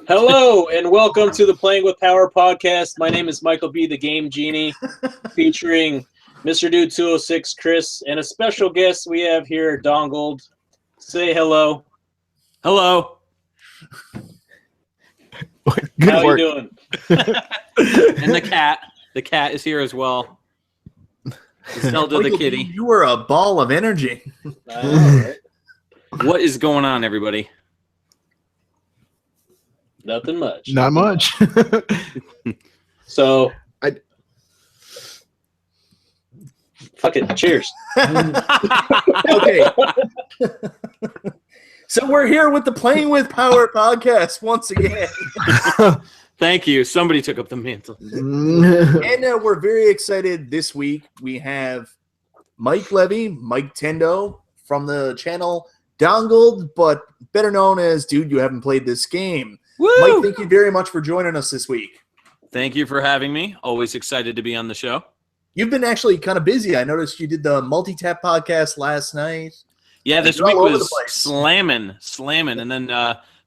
Hello and welcome to the Playing with Power podcast. My name is MichaelBtheGameGenie, featuring Mr. Dude 206 Chris and a special guest we have here, Dongold. Say hello. Hello. Good How work. You doing? And the cat. The cat is here as well. Zelda the kitty. You were a ball of energy. I know, right? What is going on, everybody? Nothing much. Not much. So, fuck it. Cheers. Okay. So we're here with the Playing with Power podcast once again. Thank you. Somebody took up the mantle. And we're very excited this week. We have Mike Levy, Miketendo from the channel Dongold, but better known as Dude, You Haven't Played This Game. Woo! Mike, thank you very much for joining us this week. Thank you for having me. Always excited to be on the show. You've been actually kind of busy. I noticed you did the Multi-Tap podcast last night. Yeah, this week was slamming. And then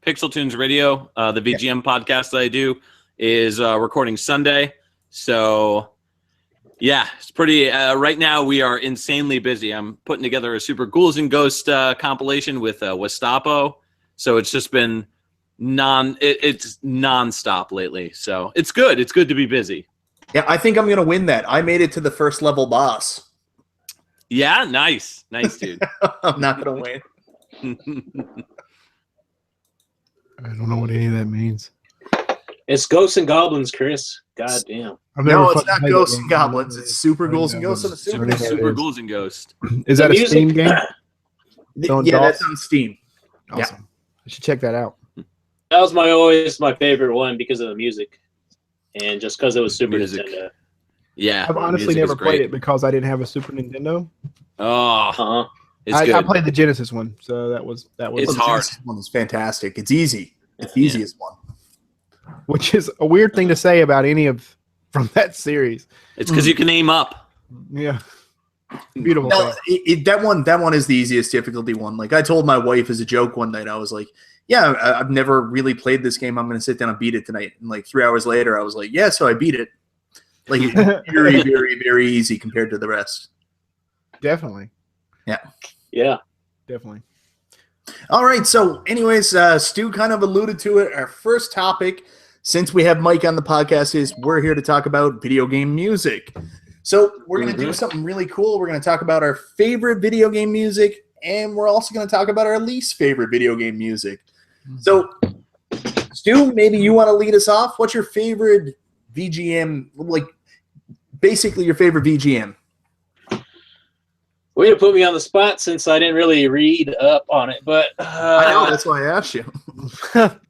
Pixel Tunes Radio, the VGM podcast that I do, is recording Sunday. So, yeah, it's pretty. Right now, we are insanely busy. I'm putting together a Super Ghouls and Ghosts compilation with Westapo. So it's just been it's nonstop lately. So it's good. It's good to be busy. Yeah, I think I'm going to win that. I made it to the first level boss. Yeah, nice, dude. I'm not going to win. I don't know what any of that means. It's Ghosts and Goblins, Chris. God damn. No, it's not Ghosts and Goblins. It's Super Ghouls and Ghosts. Super Ghouls and Ghosts. Is that a Steam game? Yeah, that's on Steam. Awesome. Yeah. I should check that out. That was always my favorite one because of the music. And just because it was Super Nintendo. Yeah. I've honestly never played it because I didn't have a Super Nintendo. Oh. I played the Genesis one, so that was It's hard. The Genesis one is fantastic. It's easy. It's the easiest one. Which is a weird thing to say about any of from that series. It's because you can aim up. Yeah. Beautiful. No, that one is the easiest difficulty one. Like I told my wife as a joke one night, I was like, yeah, I've never really played this game. I'm going to sit down and beat it tonight. And like 3 hours later, I was like, yeah, so I beat it. Like very, very, very easy compared to the rest. Definitely. Yeah. Definitely. All right. So anyways, Stu kind of alluded to it. Our first topic, since we have Mike on the podcast, is we're here to talk about video game music. So we're going to do something really cool. We're going to talk about our favorite video game music, and we're also going to talk about our least favorite video game music. So, Stu, maybe you want to lead us off. What's your favorite VGM, like basically your favorite VGM? Way to put me on the spot since I didn't really read up on it, but I know, that's why I asked you.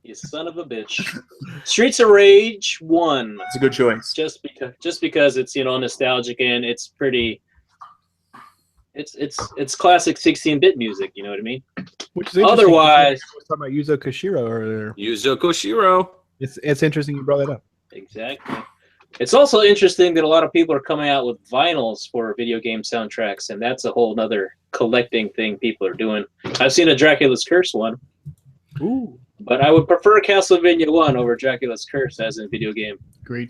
You son of a bitch. Streets of Rage 1. That's a good choice. Just because it's nostalgic and it's pretty. It's classic 16-bit music. You know what I mean? Which is otherwise, I was talking about Yuzo Koshiro earlier. Yuzo Koshiro. It's interesting you brought that up. Exactly. It's also interesting that a lot of people are coming out with vinyls for video game soundtracks, and that's a whole other collecting thing people are doing. I've seen a Dracula's Curse one. Ooh. But I would prefer Castlevania 1 over Dracula's Curse as a video game Agreed.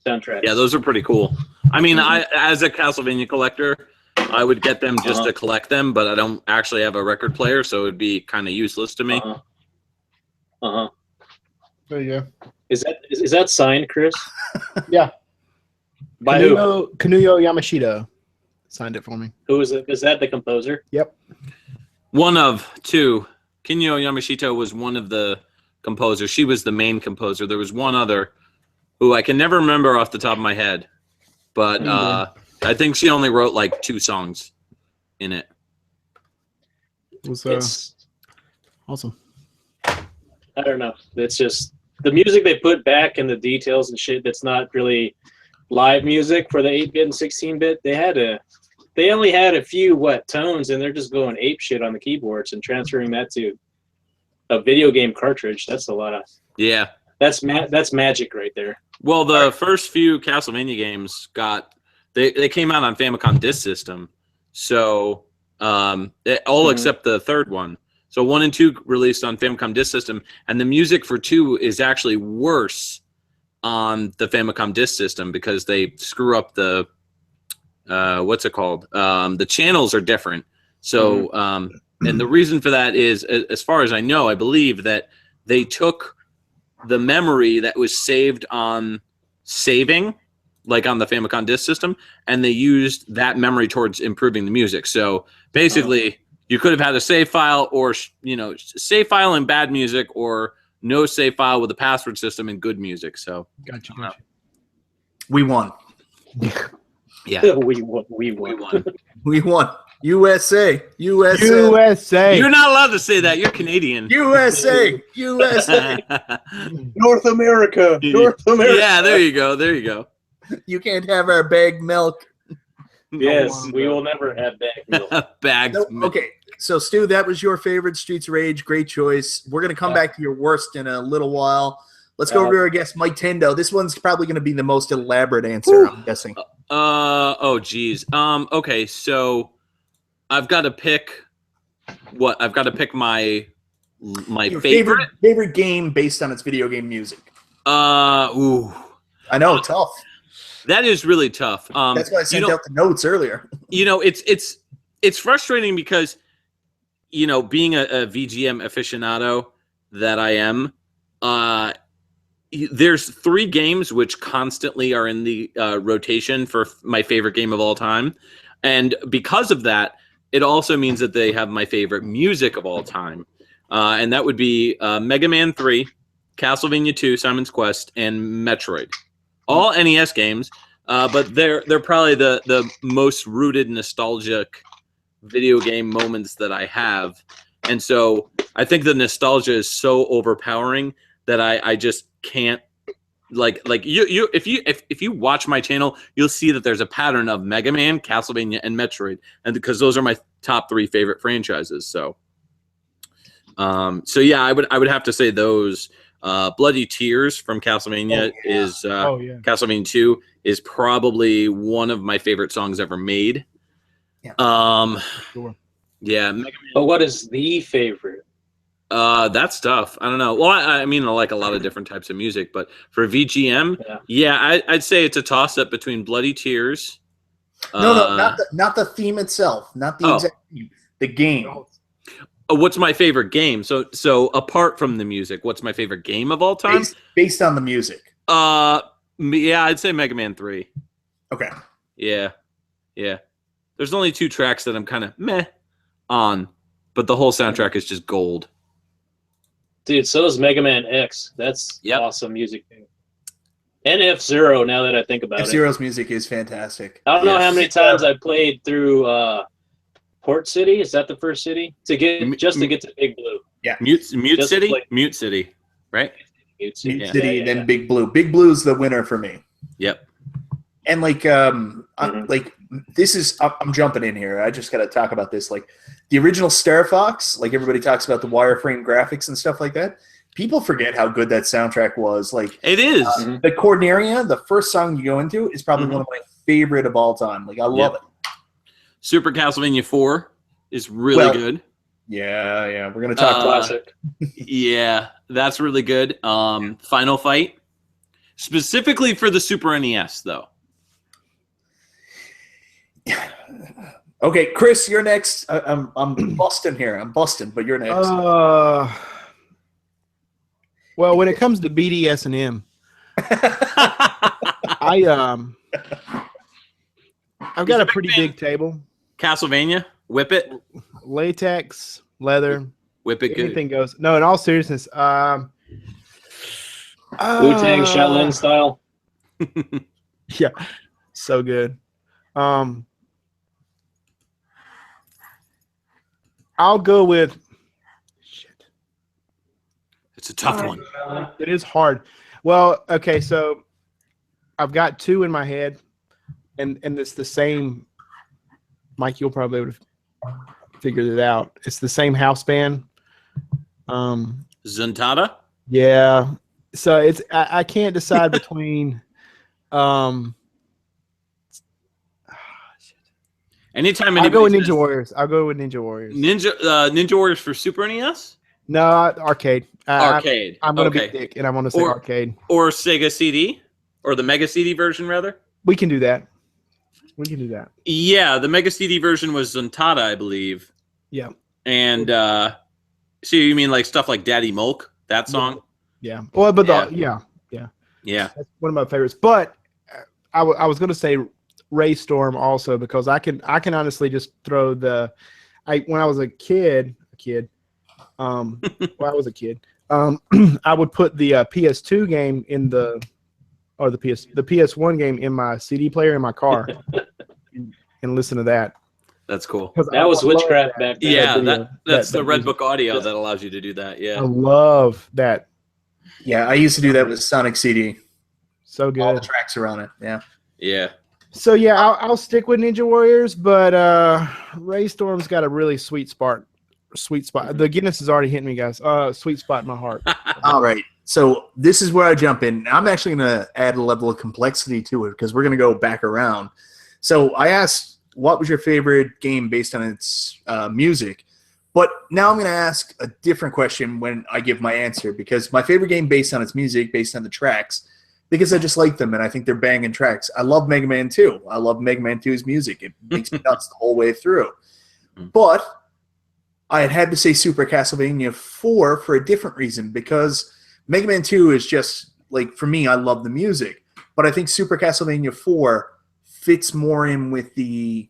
soundtrack. Yeah, those are pretty cool. I mean, I as a Castlevania collector, I would get them just to collect them, but I don't actually have a record player, so it would be kind of useless to me. There you go. Is that signed, Chris? Yeah. By who? Kanuyo Yamashita signed it for me. Who is it? Is that the composer? Yep. One of two. Kinuyo Yamashita was one of the composers. She was the main composer. There was one other who I can never remember off the top of my head, but I think she only wrote like 2 songs in it. It's awesome. I don't know. It's just the music they put back and the details and shit that's not really live music for the 8-bit and 16-bit. They only had a few tones, and they're just going ape shit on the keyboards and transferring that to a video game cartridge. That's a lot of that's magic right there. Well, the first few Castlevania games they came out on Famicom Disk System, so all except the third one. So 1 and 2 released on Famicom Disk System, and the music for 2 is actually worse on the Famicom Disk System because they screw up the what's it called? The channels are different. So and the reason for that is, as far as I know, I believe that they took the memory that was saved on saving, like on the Famicom Disk System, and they used that memory towards improving the music. So basically, you could have had a save file, or save file and bad music, or no save file with a password system and good music. So Gotcha. We won. yeah, we won. We won. We won. USA. USA. you're not allowed to say that. You're Canadian. USA. North America. North America. Yeah, there you go. You can't have our bagged milk. Yes, we will never have back milk. Bags. No, okay, so Stu, that was your favorite Streets of Rage. Great choice. We're going to come back to your worst in a little while. Let's go over to our guest, Miketendo. This one's probably going to be the most elaborate answer, I'm guessing. Oh, geez. Okay, so I've got to pick what? I've got to pick my Your favorite game based on its video game music. Ooh. I know, tough. That is really tough. That's why I sent out the notes earlier. It's frustrating because, being a VGM aficionado that I am, there's 3 games which constantly are in the rotation for my favorite game of all time. And because of that, it also means that they have my favorite music of all time. And that would be Mega Man 3, Castlevania 2, Simon's Quest, and Metroid. All NES games, but they're probably the most rooted nostalgic video game moments that I have. And so I think the nostalgia is so overpowering that I just can't if you watch my channel, you'll see that there's a pattern of Mega Man, Castlevania, and Metroid, and because those are my top 3 favorite franchises. So yeah, I would have to say those. Bloody Tears from Castlevania is Castlevania 2 is probably one of my favorite songs ever made. Sure. Yeah, Mega Man. But what is the favorite? That's tough. I don't know. Well, I mean, I like a lot of different types of music, but for VGM, I'd say it's a toss-up between Bloody Tears. No, not the theme itself, not the exact theme, the game. What's my favorite game? So apart from the music, what's my favorite game of all time? Based on the music. Yeah, I'd say Mega Man 3. Okay. Yeah. There's only 2 tracks that I'm kind of meh on, but the whole soundtrack is just gold. Dude, so is Mega Man X. That's awesome music. And F-Zero, now that I think about it. F-Zero's music is fantastic. I don't know how many times I played through Port City. Is that the first city? To get to Big Blue. Yeah. Mute City? Mute City, right? Mute City, Mute City, then Big Blue. Big Blue's the winner for me. Yep. And this is, I'm jumping in here. I just got to talk about this. Like the original Star Fox, like everybody talks about the wireframe graphics and stuff like that. People forget how good that soundtrack was. Like it is. The Corneria, the first song you go into, is probably one of my favorite of all time. Like I love it. Super Castlevania 4 is really good. Yeah. We're gonna talk classic. Yeah, that's really good. Final Fight, specifically for the Super NES, though. Okay, Chris, you're next. I'm busting here. I'm busting, but you're next. Well, when it comes to BDS&M, I've got a pretty big table. Castlevania, whip it. Latex, leather, whip it. Anything goes. No, in all seriousness, Wu-Tang Shaolin style. Yeah, so good. I'll go with. Shit. It's a tough one. It is hard. Well, okay, so I've got 2 in my head, and it's the same. Mike, you'll probably would have figured it out. It's the same house band. Zuntata? Yeah. So it's I can't decide between Anytime I'll go with anybody Ninja Warriors. I'll go with Ninja Warriors. Ninja Warriors for Super NES? No, arcade. Arcade. I'm gonna be Okay. dick, and I'm gonna say arcade. Or Sega CD, or the Mega CD version rather. We can do that. We can do that. Yeah, the Mega CD version was Zuntata, I believe. Yeah. And so you mean like stuff like Daddy Mulk, that song? Yeah. Well, but Yeah. That's one of my favorites. But I was gonna say Ray Storm also, because I can honestly just throw when I was a kid. Well, I was a kid. I would put the PS2 game in the PS1 game in my CD player in my car and listen to that. That's cool. That was witchcraft back then. Yeah, that's the Red Book audio that allows you to do that. Yeah. I love that. Yeah, I used to do that with Sonic CD. So good. All the tracks are on it. Yeah. Yeah. So yeah, I'll stick with Ninja Warriors, but Ray Storm's got a really sweet spot. The Guinness is already hitting me, guys. Sweet spot in my heart. All right. So this is where I jump in. I'm actually going to add a level of complexity to it because we're going to go back around. So I asked, what was your favorite game based on its music? But now I'm going to ask a different question when I give my answer, because my favorite game based on its music, based on the tracks, because I just like them and I think they're banging tracks. I love Mega Man 2. I love Mega Man 2's music. It makes me nuts the whole way through. But I had to say Super Castlevania 4 for a different reason, because Mega Man 2 is just, like, for me, I love the music. But I think Super Castlevania 4 fits more in with the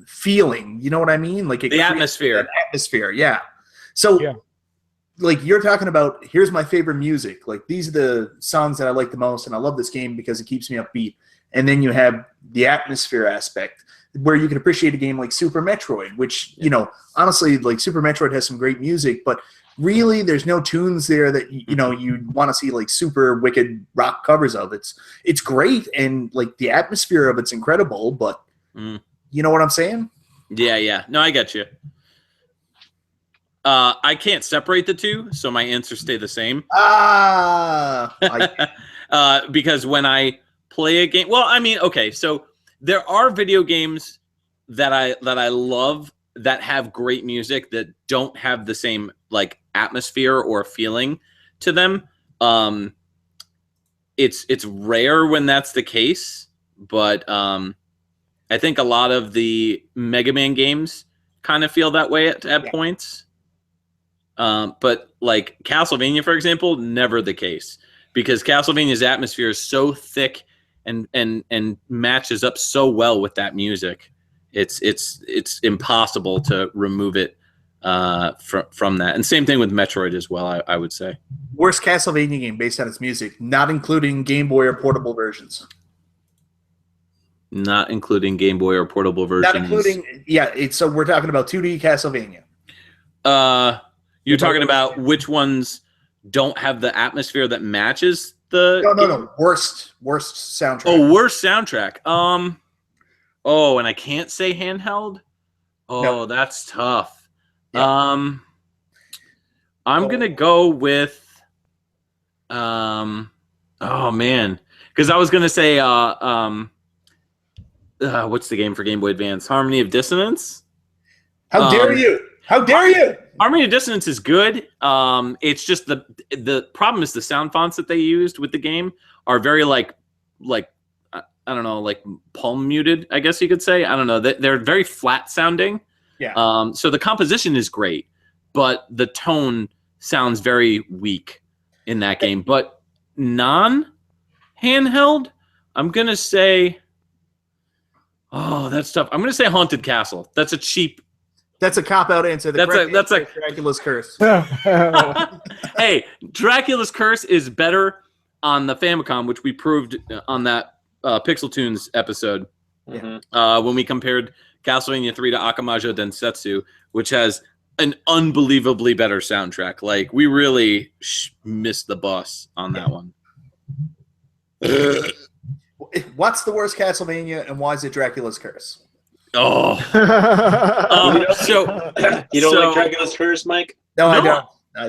feeling. You know what I mean? Like the atmosphere. Atmosphere, yeah. So, like, you're talking about, here's my favorite music. Like, these are the songs that I like the most, and I love this game because it keeps me upbeat. And then you have the atmosphere aspect, where you can appreciate a game like Super Metroid, which, you know, honestly, like, Super Metroid has some great music, but really there's no tunes there that, you know, you want to see, like, super wicked rock covers of. It's great, and, like, the atmosphere of it's incredible, but you know what I'm saying? Yeah. No, I get you. I can't separate the two, so my answers stay the same. Because when I play a game, well, I mean, okay, so there are video games that I love that have great music that don't have the same, like, atmosphere or feeling to them. It's rare when that's the case, but I think a lot of the Mega Man games kind of feel that way at points. But like Castlevania, for example, never the case, because Castlevania's atmosphere is so thick and matches up so well with that music. It's impossible to remove it from that. And same thing with Metroid as well, I would say. Worst Castlevania game based on its music, not including Game Boy or portable versions. Not including Game Boy or portable versions. Not including, so we're talking about 2D Castlevania. You're talking about which ones don't have the atmosphere that matches the... No. Worst soundtrack. Oh, worst soundtrack. Oh, and I can't say handheld? Oh, no. That's tough. Yeah. I'm going to go with... oh, man. Because I was going to say... what's the game for Game Boy Advance? Harmony of Dissonance? How dare you? How dare you? Harmony of Dissonance is good. It's just the problem is the sound fonts that they used with the game are very like I don't know, like palm muted, I guess you could say. I don't know. They're very flat sounding. Yeah. So the composition is great, but the tone sounds very weak in that game. But non-handheld, I'm gonna say. Oh, that's tough. I'm gonna say Haunted Castle. That's a cheap. That's a cop-out answer. That's a Dracula's Curse. Hey, Dracula's Curse is better on the Famicom, which we proved on that Pixel Tunes episode when we compared Castlevania 3 to Akamajo Densetsu, which has an unbelievably better soundtrack. Like, we really missed the bus on that one. What's the worst Castlevania, and why is it Dracula's Curse? Oh, you don't like Dracula's Curse, Mike? No, I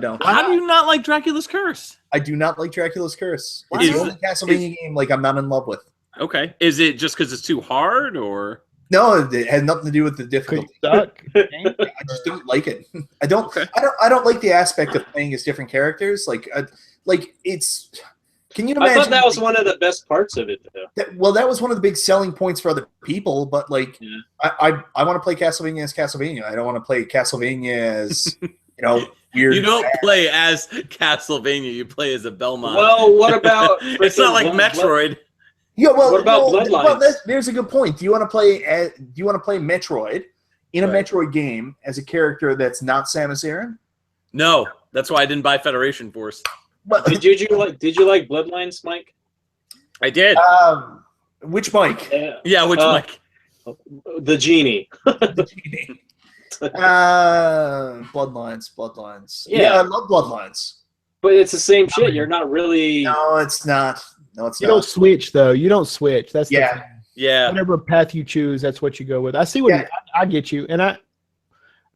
don't. How do you not like Dracula's Curse? I do not like Dracula's Curse. It's the only Castlevania game like I'm not in love with. Okay, is it just because it's too hard, or? No, it had nothing to do with the difficulty. Suck. I just don't like it. I don't. Okay. I don't like the aspect of playing as different characters. Like it's. Can you imagine? I thought that was one of the best parts of it, though. That was one of the big selling points for other people. But like, Yeah. I want to play Castlevania as Castlevania. I don't want to play Castlevania as weird. You don't play as Castlevania. You play as a Belmont. Well, what about? It's not like Metroid. Yeah, well, What about Bloodlines? Well, there's a good point. Do you want to play Metroid in a Metroid game as a character that's not Samus Aran? No, that's why I didn't buy Federation Force. But Did you like Bloodlines, Mike? I did. which Mike? Yeah, which Mike? The genie. Bloodlines. Yeah. I love Bloodlines. But it's the same shit. You're not really. No, it's not. No, it's You not. don't switch though. You don't switch. That's the Yeah. thing. Yeah. Whatever path you choose, that's what you go with. I see what I get you, and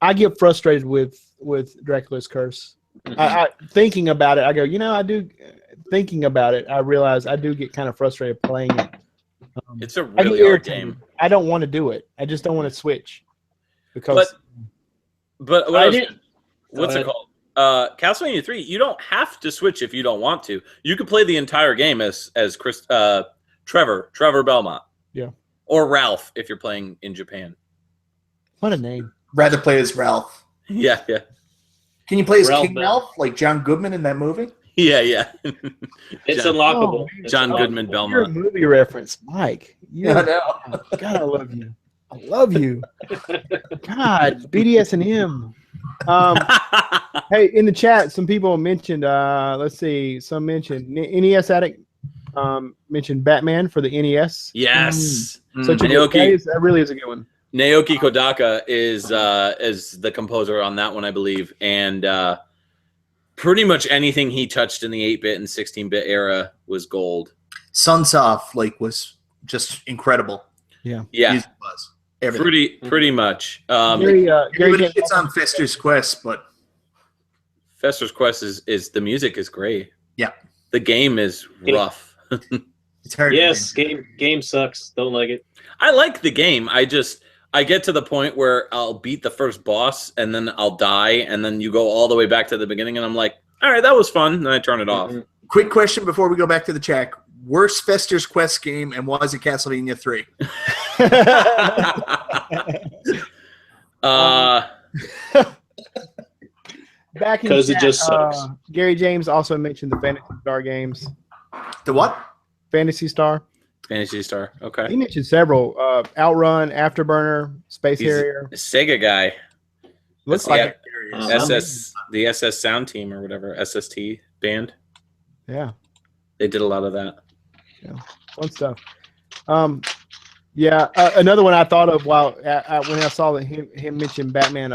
I get frustrated with Dracula's Curse. I thinking about it, I go, I do. Thinking about it, I realize I do get kind of frustrated playing it. It's a I get really hard irritated. game. I don't want to do it. I just don't want to switch because But I didn't. what's Go it called? Castlevania 3, you don't have to switch if you don't want to. You could play the entire game as Trevor Belmont. Yeah. Or Ralph if you're playing in Japan. what a name. Rather play as Ralph. Yeah. Can you play as Ralph King Bell. Ralph like John Goodman in that movie? Yeah. It's John- unlockable. It's John unlockable. Goodman You're a Belmont. movie reference, Mike. I know. God, I love you. I love you. God, BDS&M. Hey, in the chat, some people mentioned. Let's see. Some mentioned NES Addict. Mentioned Batman for the NES. Yes. Such a good case. That really is a good one. Naoki Kodaka is the composer on that one, I believe, and pretty much anything he touched in the 8-bit and 16-bit era was gold. Sunsoft was just incredible. Yeah, Music was everything. pretty much. Gary Everybody James- shits on Fester's Quest, but Fester's Quest is the music is great. Yeah. The game is rough. it's hard. Yes, game sucks. Don't like it. I like the game. I get to the point where I'll beat the first boss and then I'll die and then you go all the way back to the beginning and I'm like, all right, that was fun. And then I turn it off. Quick question before we go back to the chat. Worst Fester's Quest game, and was it Castlevania 3? Back in 'Cause it chat, just sucks. Gary James also mentioned the Fantasy Star games. The what? Fantasy Star. Fantasy Star. Okay. He mentioned several. Outrun, Afterburner, Space He's Harrier. a Sega guy. Looks Yeah. like the SS Sound Team or whatever, SST band. Yeah, They did a lot of that. fun stuff. Another one I thought of when I saw that him mention Batman,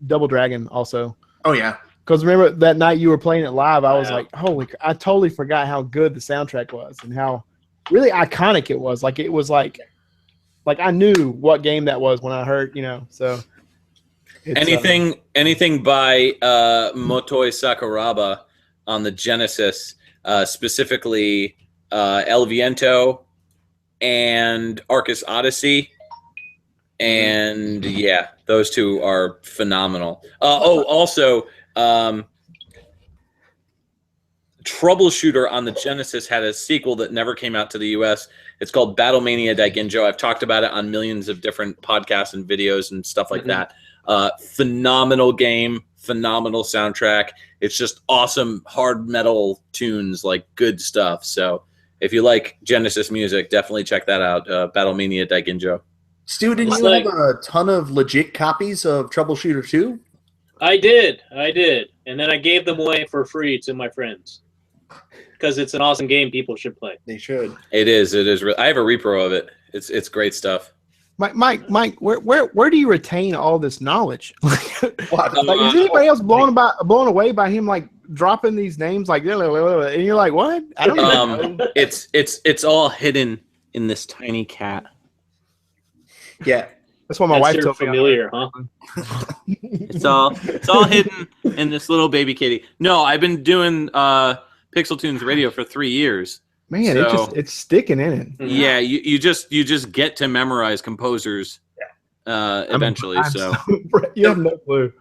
Double Dragon also. Oh, yeah. Because remember that night you were playing it live, I was Yeah. like, I totally forgot how good the soundtrack was and how really iconic it was. Like it was like I knew what game that was when I heard, so. It's, Anything by Motoi Sakuraba on the Genesis, specifically El Viento and Arcus Odyssey. And yeah, those two are phenomenal. Also, Troubleshooter on the Genesis had a sequel that never came out to the US. It's called Battlemania Daiginjo. I've talked about it on millions of different podcasts and videos and stuff like that. Phenomenal game, phenomenal soundtrack. It's just awesome hard metal tunes, like good stuff. So if you like Genesis music, definitely check that out. Battlemania Daiginjo. Stu, didn't It's you like- have a ton of legit copies of Troubleshooter 2? I did, and then I gave them away for free to my friends because it's an awesome game. People should play. They should. It is. I have a repro of it. It's great stuff. Mike, where do you retain all this knowledge? What? Like, is anybody else blown away by him like dropping these names like, and you're like, what? I don't even know. It's all hidden in this tiny cat. Yeah. That's what my That's wife your told me. familiar, huh? It's all hidden in this little baby kitty. No, I've been doing Pixel Tunes Radio for 3 years. Man, So- it's sticking in it. Yeah, you just get to memorize composers eventually. So You have no clue.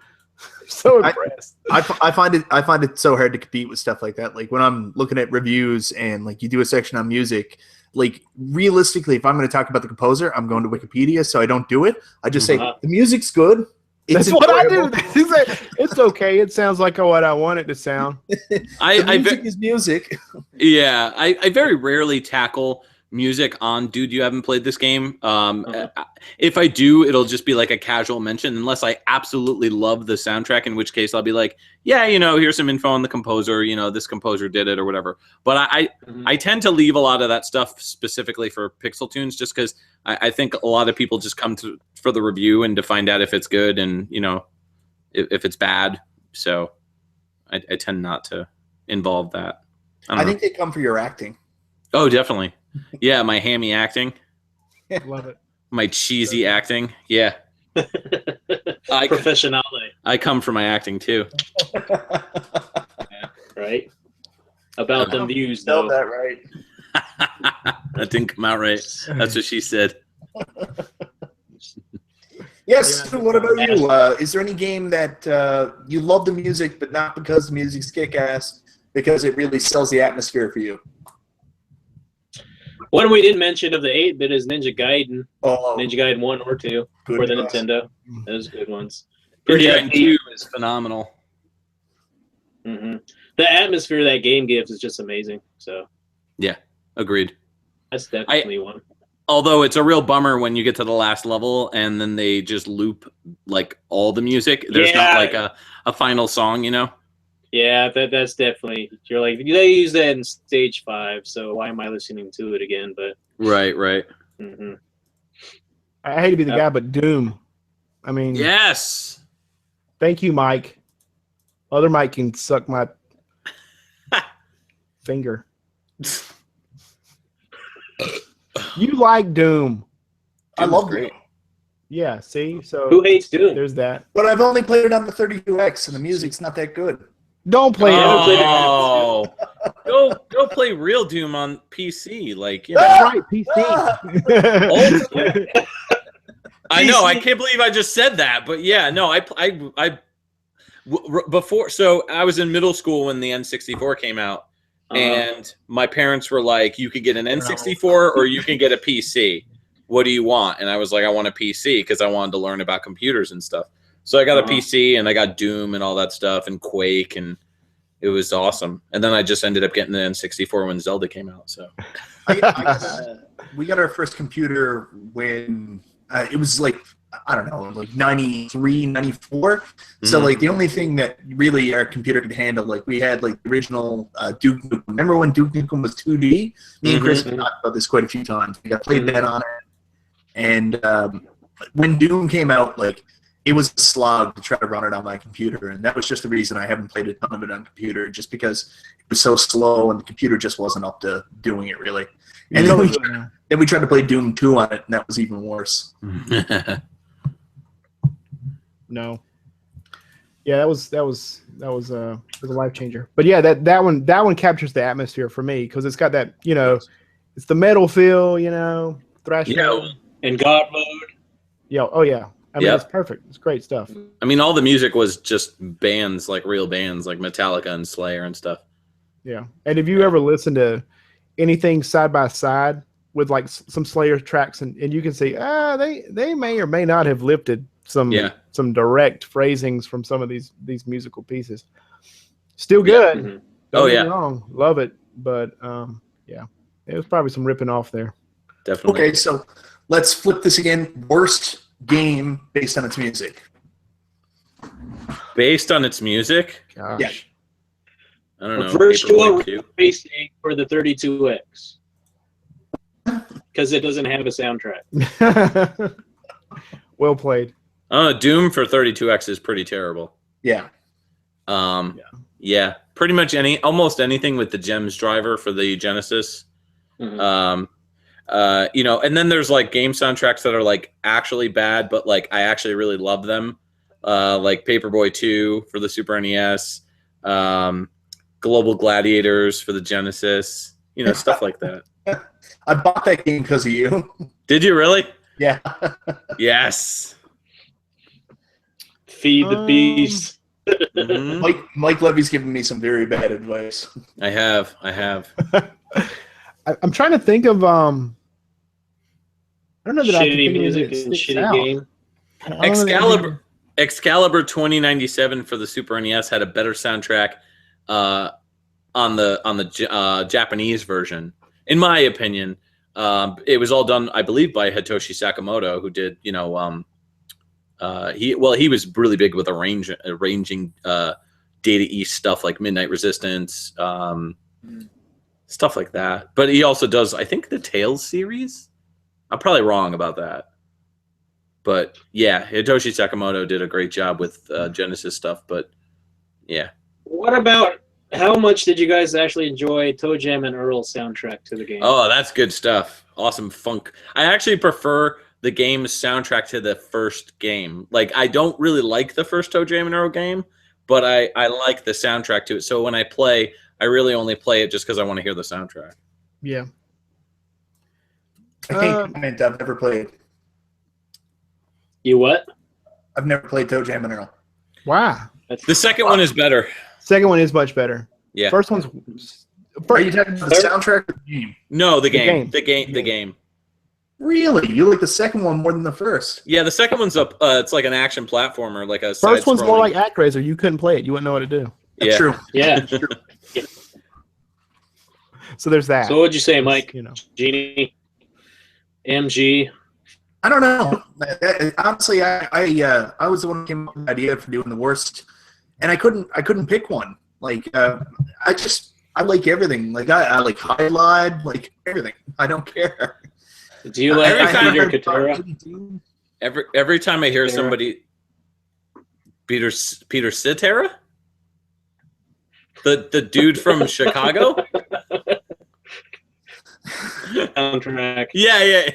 So impressed. I find it so hard to compete with stuff like that. Like when I'm looking at reviews and like you do a section on music, like realistically, if I'm going to talk about the composer, I'm going to Wikipedia, so I don't do it. I just say the music's good. That's what I do. It's okay. It sounds like what I want it to sound. Music is music. Yeah, I very rarely tackle music on Dude, You Haven't Played This Game. If I do, it'll just be like a casual mention, unless I absolutely love the soundtrack, in which case I'll be like, yeah, here's some info on the composer, this composer did it or whatever. But I tend to leave a lot of that stuff specifically for Pixel Tunes, just because I think a lot of people just come for the review and to find out if it's good and, if it's bad. So I tend not to involve that. I think they come for your acting. Oh, definitely. Yeah, my hammy acting. Love it. My cheesy acting. Yeah. Professionale. I come for my acting too. Right? About the views, Spelled though. that right. That didn't come out right. That's what she said. Yes. What about you? Is there any game that you love the music, but not because the music's kick-ass, because it really sells the atmosphere for you? One we didn't mention of the 8-bit is Ninja Gaiden. Oh, Ninja Gaiden 1 or 2 good for the choice. Nintendo. Those are good ones. Pretty Pretty 2 is phenomenal. The atmosphere that game gives is just amazing. So Yeah, agreed. that's definitely one. Although it's a real bummer when you get to the last level and then they just loop like all the music. There's not like a final song, Yeah, that's definitely. You're like, they use that in stage 5, so why am I listening to it again? But Right. I hate to be the guy, but Doom. I mean, Yes. thank you, Mike. Other Mike can suck my finger. You like Doom. I love it. Yeah, see? So who hates Doom? there's that. But I've only played it on the 32X, and the music's not that good. Don't play it. Oh, go play real Doom on PC. Like, That's right, PC. Old school. I know. I can't believe I just said that, but yeah, no. Before, so I was in middle school when the N64 came out, and my parents were like, "You could get an N64 or you can get a PC. What do you want?" And I was like, "I want a PC because I wanted to learn about computers and stuff." So I got a PC and I got Doom and all that stuff and Quake, and it was awesome. And then I just ended up getting the N64 when Zelda came out. So we got our first computer when it was like, I don't know, like 93, 94. So like the only thing that really our computer could handle, like we had like the original Duke Nukem. Remember when Duke Nukem was 2D? Me and Chris have talked about this quite a few times. We got played that on it. And when Doom came out, like it was a slog to try to run it on my computer. And that was just the reason I haven't played a ton of it on computer, just because it was so slow and the computer just wasn't up to doing it really. And then we tried to play Doom 2 on it, and that was even worse. No. Yeah, that was a life changer. But yeah, that one captures the atmosphere for me because it's got that, it's the metal feel, thrash metal. And God mode. Yeah, oh yeah. I mean, it's perfect. It's great stuff. I mean, all the music was just bands, like real bands, like Metallica and Slayer and stuff. Yeah. And if you ever listen to anything side by side with like some Slayer tracks, and you can see, they may or may not have lifted some direct phrasings from some of these musical pieces. Still good. Don't get me wrong. Love it. But it was probably some ripping off there. Definitely. Okay, so let's flip this again. Worst game based on its music. Based on its music? Gosh. Yeah. I don't know. Virtual Paperboy 2. racing for the 32X. Because it doesn't have a soundtrack. Well played. Doom for 32X is pretty terrible. Yeah. Yeah. Pretty much almost anything with the Gems driver for the Genesis. And then there's like game soundtracks that are like actually bad, but like I actually really love them. Like Paperboy 2 for the Super NES, Global Gladiators for the Genesis. You know, stuff like that. I bought that game because of you. Did you really? Yeah. Yes. Feed the beast. Mhm. Mike Levy's giving me some very bad advice. I have. I'm trying to think of I don't know that I can Shitty think of music anything and that sticks shitty out. game. I don't know that Excalibur 2097 for the Super NES had a better soundtrack on the Japanese version, in my opinion. It was all done, I believe, by Hitoshi Sakamoto, who did, he was really big with arranging Data East stuff like Midnight Resistance, stuff like that. But he also does, I think, the Tales series. I'm probably wrong about that. But yeah, Hitoshi Sakamoto did a great job with Genesis stuff. But yeah. What about how much did you guys actually enjoy Toe Jam and Earl's soundtrack to the game? Oh, that's good stuff. Awesome funk. I actually prefer the game's soundtrack to the first game. Like, I don't really like the first Toe Jam and Earl game, but I like the soundtrack to it. So when I play, I really only play it just because I want to hear the soundtrack. Yeah. I can't comment. I've never played. You what? I've never played Toe Jam and Earl. Wow. The second one is better. Second one is much better. Yeah. First one's Are you talking about the soundtrack or the game? No, the game. game. Really? You like the second one more than the first? Yeah, the second one's up. It's like an action platformer, like a first one's more side-scrolling. like ActRaiser. You couldn't play it. You wouldn't know what to do. That's Yeah. true. Yeah. So there's that. So what'd you say, Mike? You know. Genie? MG? I don't know. Honestly, I was the one who came up with the idea for doing the worst, and I couldn't pick one. Like I like everything. Like I like highlight, like everything. I don't care. Do you like Every Peter time- Katara? Every time I hear Cetera. somebody, Peter Cetera, the dude from Chicago. Soundtrack. Yeah.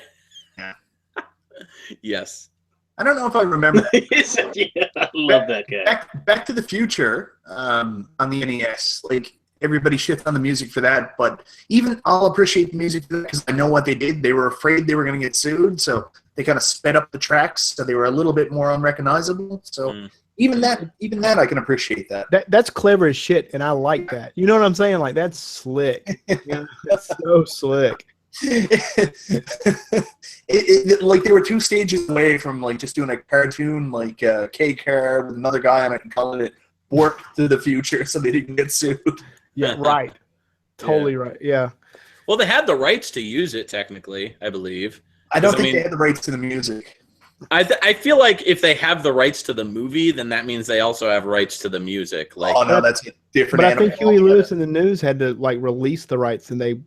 Yes. I don't know if I remember that. He said, yeah, I love that guy. Back to the Future on the NES. Like everybody shits on the music for that, but even I'll appreciate the music for that because I know what they did. They were afraid they were going to get sued, so they kind of sped up the tracks so they were a little bit more unrecognizable. So even that I can appreciate that. That's clever as shit, and I like that. You know what I'm saying? Like, that's slick. Yeah, that's so slick. Like they were 2 stages away from like just doing a cartoon like K-Car with another guy on it and calling it Warp to the Future so they didn't get sued. Yeah, right. Totally right. Yeah. Well, they had the rights to use it technically, I believe. I don't 'Cause, I think mean- they had the rights to the music. I feel like if they have the rights to the movie, then that means they also have rights to the music. Like, Oh no, that's a different. But I animal think Huey altogether. Lewis and the News had to like release the rights, and they,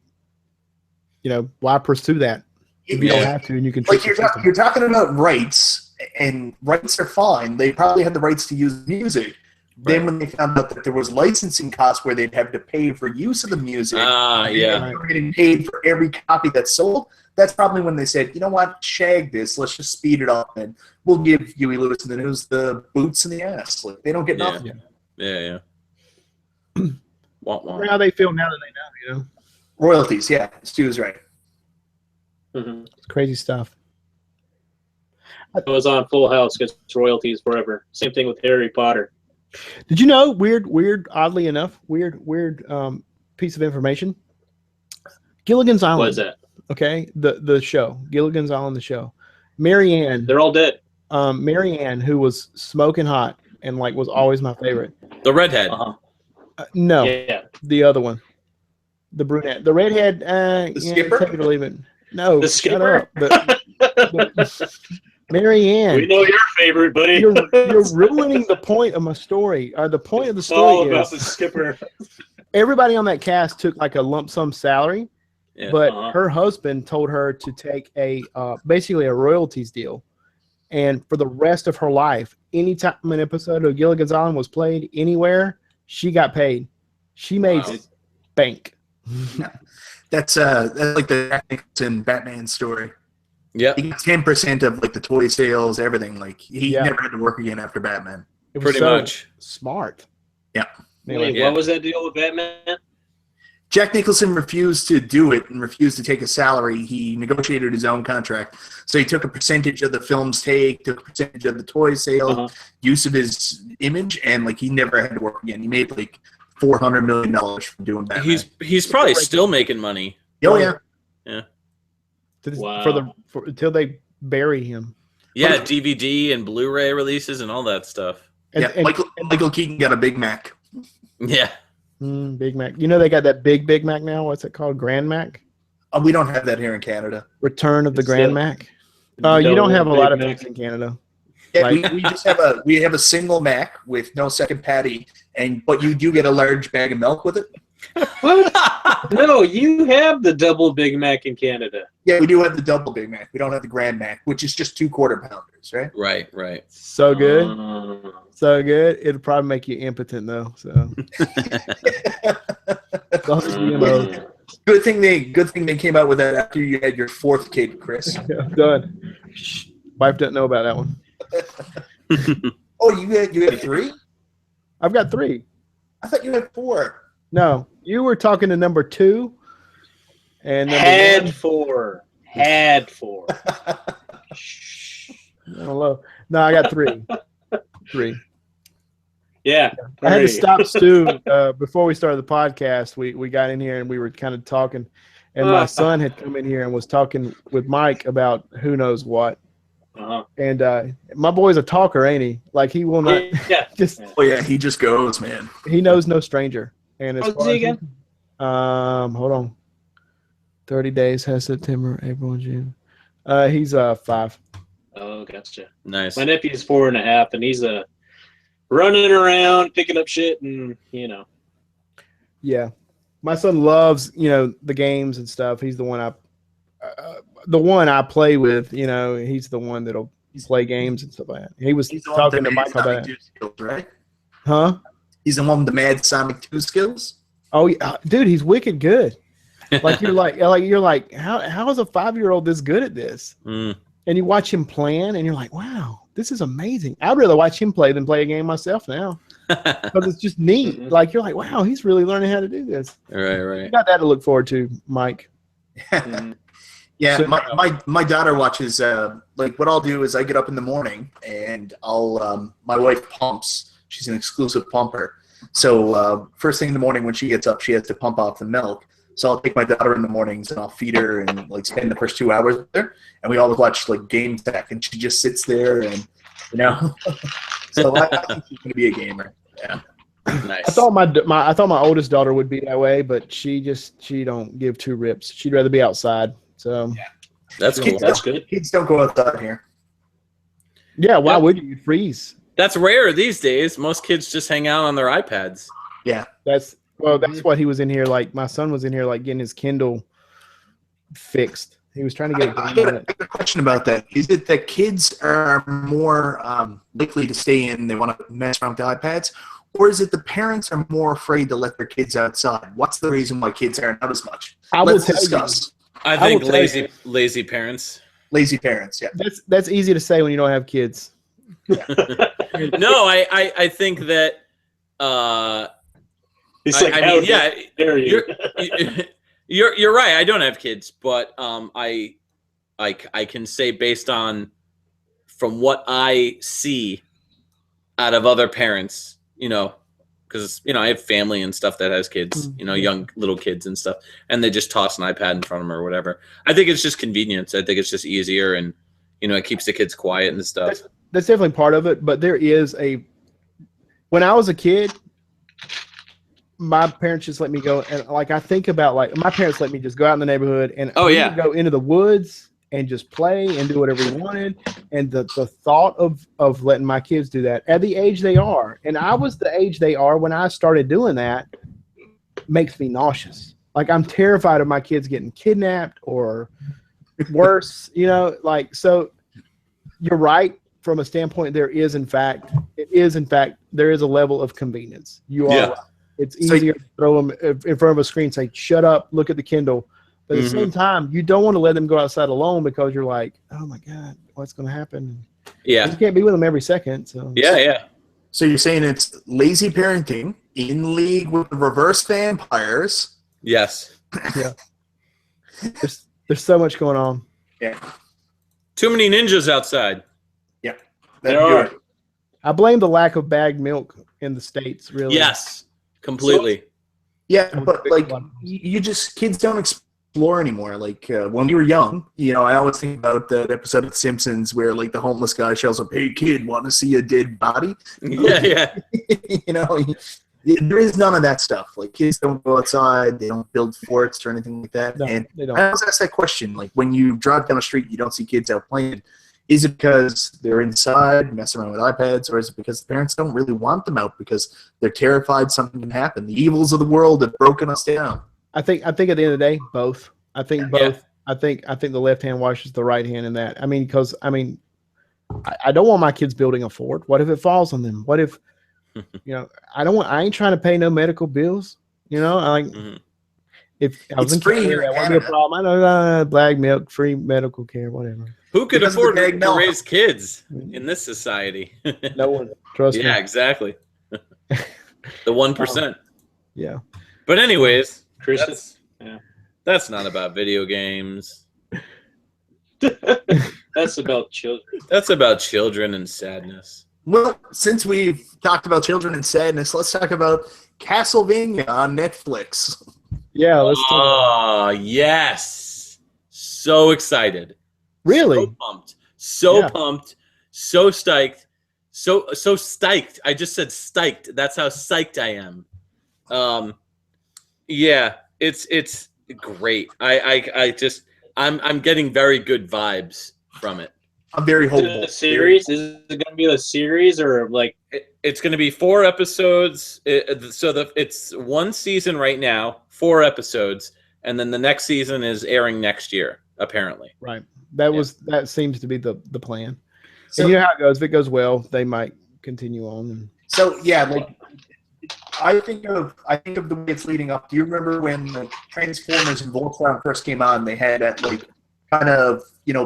why pursue that if you don't Yeah. have to, and you can Like trick the system. you're talking about rights, and rights are fine. They probably had the rights to use music. Then when they found out that there was licensing costs where they'd have to pay for use of the music, yeah. they were getting paid for every copy that's sold. That's probably when they said, you know what, shag this. Let's just speed it up, and we'll give Huey Lewis and the News the boots in the ass. Like they don't get Yeah. nothing. Yeah. Womp womp. How they feel now that they know, Royalties, yeah. Stu's right. Mhm. It's crazy stuff. It was on Full House because royalties forever. Same thing with Harry Potter. Did you know? Weird. Oddly enough, weird piece of information. Gilligan's Island. What is that? Okay, the show, Gilligan's Island, the show. Marianne, They're all dead. Marianne, who was smoking hot and like was always my favorite. The redhead. Uh-huh. No, Yeah. the other one, the brunette, the redhead. skipper? Take it or leave it. No, The shut skipper? up. But Marianne, We know your favorite, buddy. you're ruining the point of my story. Or the point of the It's all story about is the skipper. everybody on that cast took like a lump sum salary. Yeah. But Uh-huh. her husband told her to take a basically a royalties deal, and for the rest of her life, anytime an episode of Gilligan's Island was played anywhere, she got paid. She made Wow. bank. That's like the Jack Nicholson Batman story. Yep. He got 10% of like the toy sales, everything. Like he Yeah. never had to work again after Batman. It was Pretty so much. smart. Yeah. Anyway, Wait, Yeah. what was that deal with Batman? Jack Nicholson refused to do it and refused to take a salary. He negotiated his own contract. So he took a percentage of the film's take, took a percentage of the toy sale, use of his image, and like he never had to work again. He made like $400 million from doing that. He's probably still making money. Oh yeah. Yeah. Wow. Until they bury him. Yeah, DVD and Blu-ray releases and all that stuff. And Michael Keaton got a Big Mac. Yeah. Big Mac. You know they got that Big Mac now. What's it called? Grand Mac. We don't have that here in Canada. Return of the Grand Mac. You don't have a lot of things in Canada. Yeah, we just have a single Mac with no second patty, but you do get a large bag of milk with it. What? No, you have the double Big Mac in Canada. Yeah, we do have the double Big Mac. We don't have the Grand Mac, which is just 2 quarter-pounders, right? Right. So good. So good. It'll probably make you impotent, though. So. Good thing they came out with that after you had your 4th kid, Chris. Yeah, done. Wife doesn't know about that one. Oh, you had 3? I've got 3. I thought you had 4. No, you were talking to number 2. And had 4. Had 4. Hello. No, I got 3. 3. Yeah. I had to stop Stu before we started the podcast. We got in here and we were kind of talking, and my son had come in here and was talking with Mike about who knows what. And my boy's a talker, ain't he? Like he will not. Yeah. Oh yeah, he just goes, man. He knows no stranger. And How's he again? Hold on. 30 days has September, April, and June. He's 5. Oh, gotcha. Nice. My nephew's 4.5, and he's running around picking up shit, and Yeah, my son loves the games and stuff. He's the one I play with. He's the one that'll play games and stuff like that. He was talking to Mike about that. Skills, right? Huh? He's the one with the Mad Sonic 2 skills. Oh yeah, dude, he's wicked good. Like you're like how is a 5-year-old this good at this? And you watch him playing, and you're like, wow, this is amazing. I'd rather watch him play than play a game myself now, because it's just neat. Like you're like, wow, he's really learning how to do this. Right. You got that to look forward to, Mike. Yeah, So, my daughter watches. Like what I'll do is I get up in the morning and I'll my wife pumps. She's an exclusive pumper. So first thing in the morning when she gets up, she has to pump off the milk. So I'll take my daughter in the mornings and I'll feed her and like spend the first 2 hours with her. And we always watch like Game Tech, and she just sits there and So I think she's gonna be a gamer. Yeah. Nice. I thought my oldest daughter would be that way, but she don't give 2 rips. She'd rather be outside. So yeah. That's cool. That's good. Kids don't go outside here. Yeah, why would you? You'd freeze. That's rare these days. Most kids just hang out on their iPads. Yeah. That's what he was in here. Like my son was in here, like getting his Kindle fixed. He was trying to get I got a question about that. Is it that kids are more likely to stay in, they want to mess around with the iPads, or is it the parents are more afraid to let their kids outside? What's the reason why kids aren't out as much? Let's discuss. I think lazy parents. Lazy parents, yeah. That's easy to say when you don't have kids. No, I think that It's like, I mean, yeah, dare you? You're right. I don't have kids, but I can say based on from what I see out of other parents, because I have family and stuff that has kids, young little kids and stuff, and they just toss an iPad in front of them or whatever. I think it's just convenience. I think it's just easier, and it keeps the kids quiet and stuff. That's definitely part of it, but there is when I was a kid, my parents just let me go, and like I think about like my parents let me just go out in the neighborhood and go into the woods and just play and do whatever we wanted. And the thought of letting my kids do that at the age they are, and I was the age they are when I started doing that, makes me nauseous. Like I'm terrified of my kids getting kidnapped or worse, so you're right. From a standpoint, there is in fact there is a level of convenience. You are right. It's easier to throw them in front of a screen, say, shut up, look at the Kindle. But at the same time, you don't want to let them go outside alone because you're like, oh my God, what's going to happen? Yeah. You can't be with them every second. So Yeah. So you're saying it's lazy parenting in league with the reverse vampires. Yes. Yeah. There's so much going on. Yeah. Too many ninjas outside. Yeah. There are. I blame the lack of bagged milk in the States, really. Yes. Completely. Yeah, but like kids don't explore anymore. Like when we were young, I always think about that episode of The Simpsons where like the homeless guy shows up, "Hey kid, want to see a dead body?" Yeah. There is none of that stuff. Like kids don't go outside, they don't build forts or anything like that. No, and they don't. I always ask that question: like when you drive down the street, you don't see kids out playing. Is it because they're inside messing around with iPads, or is it because the parents don't really want them out because they're terrified something can happen? The evils of the world have broken us down. I think at the end of the day, both. I think both. Yeah. I think the left hand washes the right hand in that. I mean, because I don't want my kids building a fort. What if it falls on them? What if I ain't trying to pay no medical bills. If I was It's in free Canada, here in that wouldn't be a Canada. problem. I know black milk, free medical care, whatever. Who could Because of the afford bag to milk. raise kids in this society? No one. Trust me. Yeah, exactly. The 1%. Yeah. But anyways, Chris, that's not about video games. that's about children. That's about children and sadness. Well, since we've talked about children and sadness, let's talk about Castlevania on Netflix. Yeah. Let's talk. Oh, yes. So excited. Really? So pumped. So Yeah. pumped. So stoked. So stoked. I just said stoked. That's how psyched I am. Yeah, it's great. I'm getting very good vibes from it. I'm very Is hopeful. it a series? Is it going to be a series or like? It's going to be 4 episodes. It's one season right now, 4 episodes, and then the next season is airing next year, apparently. Right. That seems to be the plan. So, And you know how it goes. If it goes well, they might continue on. And so yeah, like I think of the way it's leading up. Do you remember when the Transformers and Voltron first came on? They had that like kind of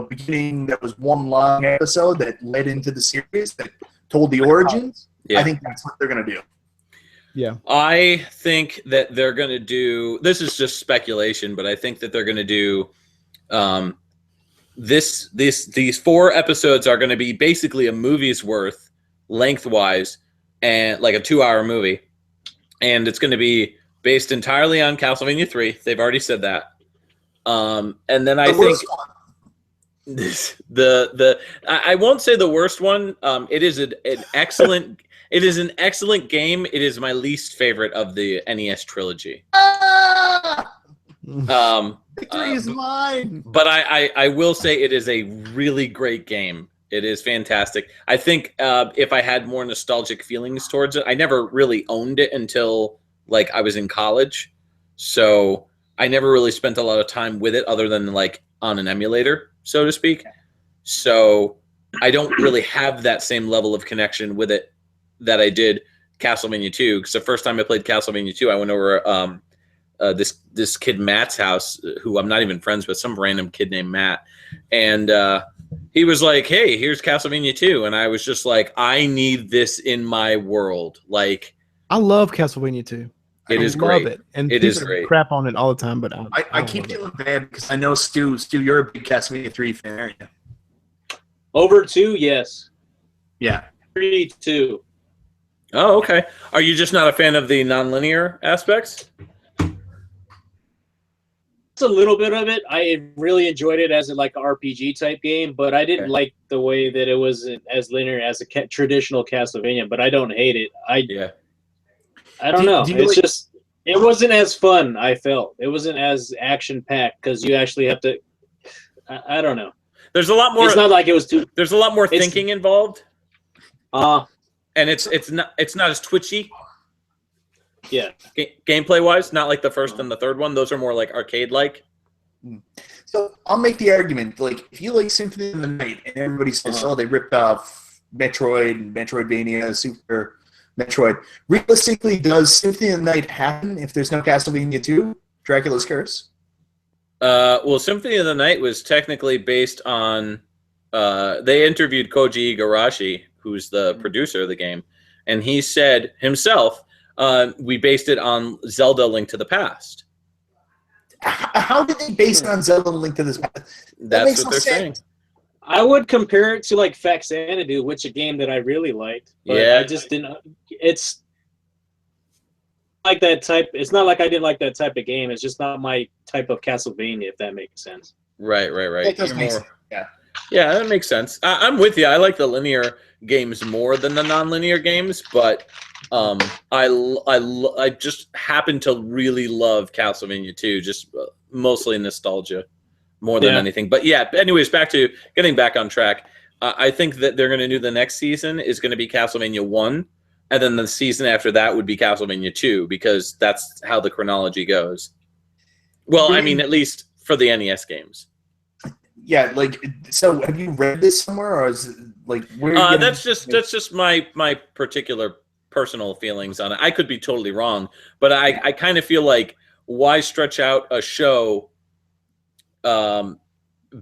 beginning that was one long episode that led into the series that told the origins. Yeah. I think that's what they're gonna do. yeah. I think that they're going to do. This is just speculation, but I think that they're going to do. These 4 episodes are going to be basically a movie's worth lengthwise, and like a 2-hour movie, and it's going to be based entirely on Castlevania 3. They've already said that. And then I think I won't say the worst one. It is an excellent. It is an excellent game. It is my least favorite of the NES trilogy. Victory is mine. But I will say it is a really great game. It is fantastic. I think if I had more nostalgic feelings towards it, I never really owned it until like I was in college. So I never really spent a lot of time with it other than like on an emulator, so to speak. So I don't really have that same level of connection with it that I did Castlevania 2. Because the first time I played Castlevania 2, I went over this kid Matt's house, who I'm not even friends with, some random kid named Matt. And he was like, "Hey, here's Castlevania 2." And I was just like, I need this in my world. Like, I love Castlevania 2. It is love great. it. And It is people great. crap on it all the time, but I keep feeling bad because I know Stu, you're a big Castlevania 3 fan, aren't you? Over 2, yes. Yeah. 3, 2. oh, okay. Are you just not a fan of the nonlinear aspects? It's a little bit of it. I really enjoyed it as like an RPG type game, but I didn't like the way that it wasn't as linear as a traditional Castlevania. But I don't hate it. I don't know. do you It's like- just it wasn't as fun. I felt it wasn't as action packed because you actually have to. I don't know. There's a lot more. It's not like it was too. There's a lot more It's- thinking involved, And it's not as twitchy yeah. gameplay wise. Not like the first and the third one. Those are more like arcade like. So I'll make the argument, like, if you like Symphony of the Night and everybody says, oh, they ripped off Metroid and Metroidvania, Super Metroid, realistically, does Symphony of the Night happen if there's no Castlevania 2, Dracula's Curse? Well, Symphony of the Night was technically based on. They interviewed Koji Igarashi, who's the producer of the game, and he said himself, "We based it on Zelda: Link to the Past." how did they base it on Zelda Link to this Past? That's what they're saying. I would compare it to like Faxanadu, which a game that I really liked. But Yeah. I just didn't. It's like that type. It's not like I didn't like that type of game. It's just not my type of Castlevania, if that makes sense. Right. That does You're make more- sense. Yeah. Yeah, that makes sense. I'm with you. I like the linear games more than the non-linear games, but I just happen to really love Castlevania 2, just mostly nostalgia more than anything. But yeah, anyways, getting back on track. I think that they're going to do the next season is going to be Castlevania 1, and then the season after that would be Castlevania 2, because that's how the chronology goes. Well, I mean, at least for the NES games. Yeah, like, so have you read this somewhere, or is it, like, where? That's just my particular personal feelings on it. I could be totally wrong, but I kind of feel like, why stretch out a show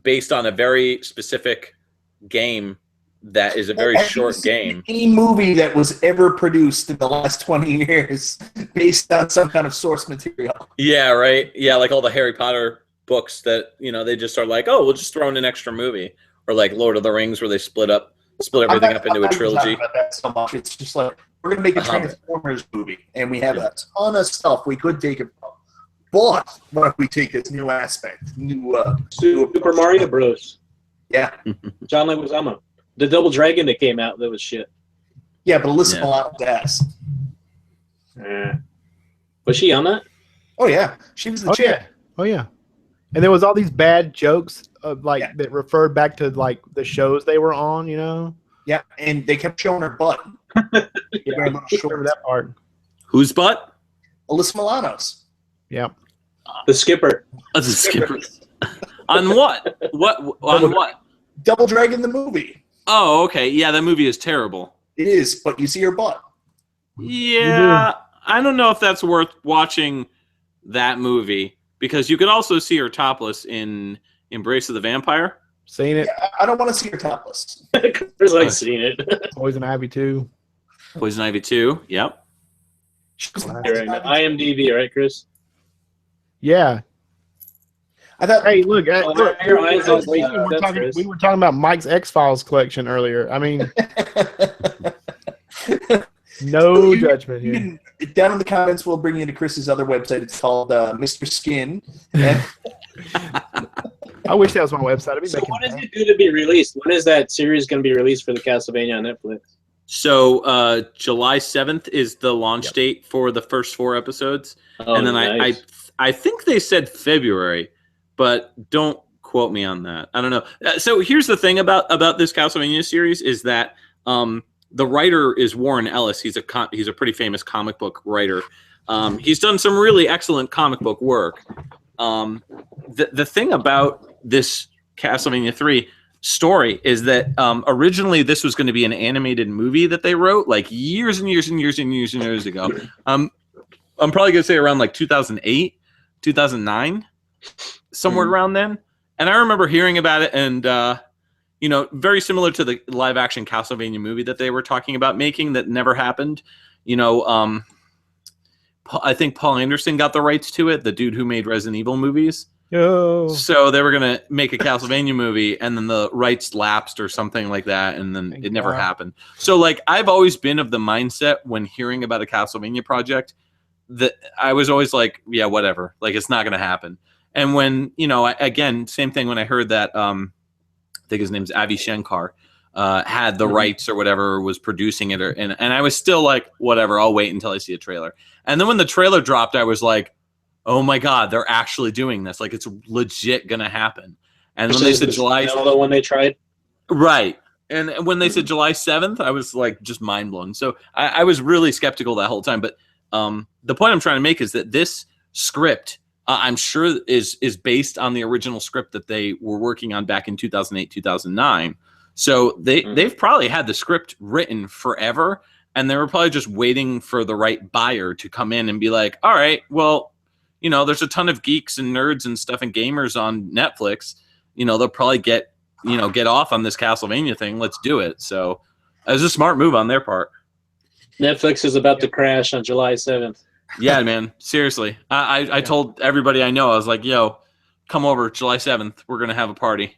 based on a very specific game that is a very short game? Any movie that was ever produced in the last 20 years based on some kind of source material. Yeah, right. Yeah, like all the Harry Potter books that, they just are like, oh, we'll just throw in an extra movie, or like Lord of the Rings, where they split everything up into a trilogy. About that so much. It's just like, we're gonna make a Transformers movie, and we have a ton of stuff we could take it from. But what if we take this new aspect, Super Mario Bros. Yeah, John Leguizamo, the Double Dragon that came out, that was shit. Yeah, but Alyssa Milano's ass. Was she on that? Oh yeah, she was the chick. Yeah. Oh yeah. And there was all these bad jokes of that referred back to like the shows they were on, Yeah, and they kept showing her butt. Yeah, I remember that part. Whose butt? Alyssa Milano's. Yeah. The skipper. That's a skipper. On what? On what? Double Dragon the movie. Oh, okay. Yeah, that movie is terrible. It is, but you see her butt. Yeah, I don't know if that's worth watching that movie, because you could also see her topless in Embrace of the Vampire. Seen it. Yeah, I don't want to see her topless. Because I've seen it. Poison Ivy 2. Poison Ivy 2. Yep. IMDb, right, Chris? Yeah. I thought. Hey, look. We were talking about Mike's X-Files collection earlier. I mean, no judgment here. Down in the comments, we'll bring you to Chris's other website. It's called Mr. Skin. I wish that was my website. So what is it due to be released? When is that series going to be released for the Castlevania on Netflix? So July 7th is the launch date for the first 4 episodes. Oh, and then nice. I think they said February, but don't quote me on that. I don't know. So here's the thing about this Castlevania series is that the writer is Warren Ellis. He's a pretty famous comic book writer. He's done some really excellent comic book work. The thing about this Castlevania 3 story is that originally this was going to be an animated movie that they wrote like years and years and years and years and years ago. I'm probably going to say around like 2008, 2009, somewhere around then. And I remember hearing about it, and very similar to the live action Castlevania movie that they were talking about making that never happened. I think Paul Anderson got the rights to it, the dude who made Resident Evil movies. Oh. So they were going to make a Castlevania movie, and then the rights lapsed or something like that, and then it never happened. So like I've always been of the mindset when hearing about a Castlevania project that I was always like, yeah, whatever. Like it's not going to happen. And when, again, same thing when I heard that I think his name's Avi Shankar had the rights or whatever, was producing it, and I was still like, whatever, I'll wait until I see a trailer. And then when the trailer dropped, I was like, oh my God, they're actually doing this. Like, it's legit going to happen. And when they said July... the one they tried? Right. And when they said July 7th, I was like just mind blown. So I was really skeptical that whole time. But the point I'm trying to make is that this script, I'm sure, is based on the original script that they were working on back in 2008, 2009. So they've probably had the script written forever, and they were probably just waiting for the right buyer to come in and be like, all right, well, there's a ton of geeks and nerds and stuff and gamers on Netflix. They'll probably get off on this Castlevania thing. Let's do it. So it was a smart move on their part. Netflix is about to crash on July 7th. Yeah, man. Seriously. I told everybody I know, I was like, yo, come over July 7th. We're going to have a party.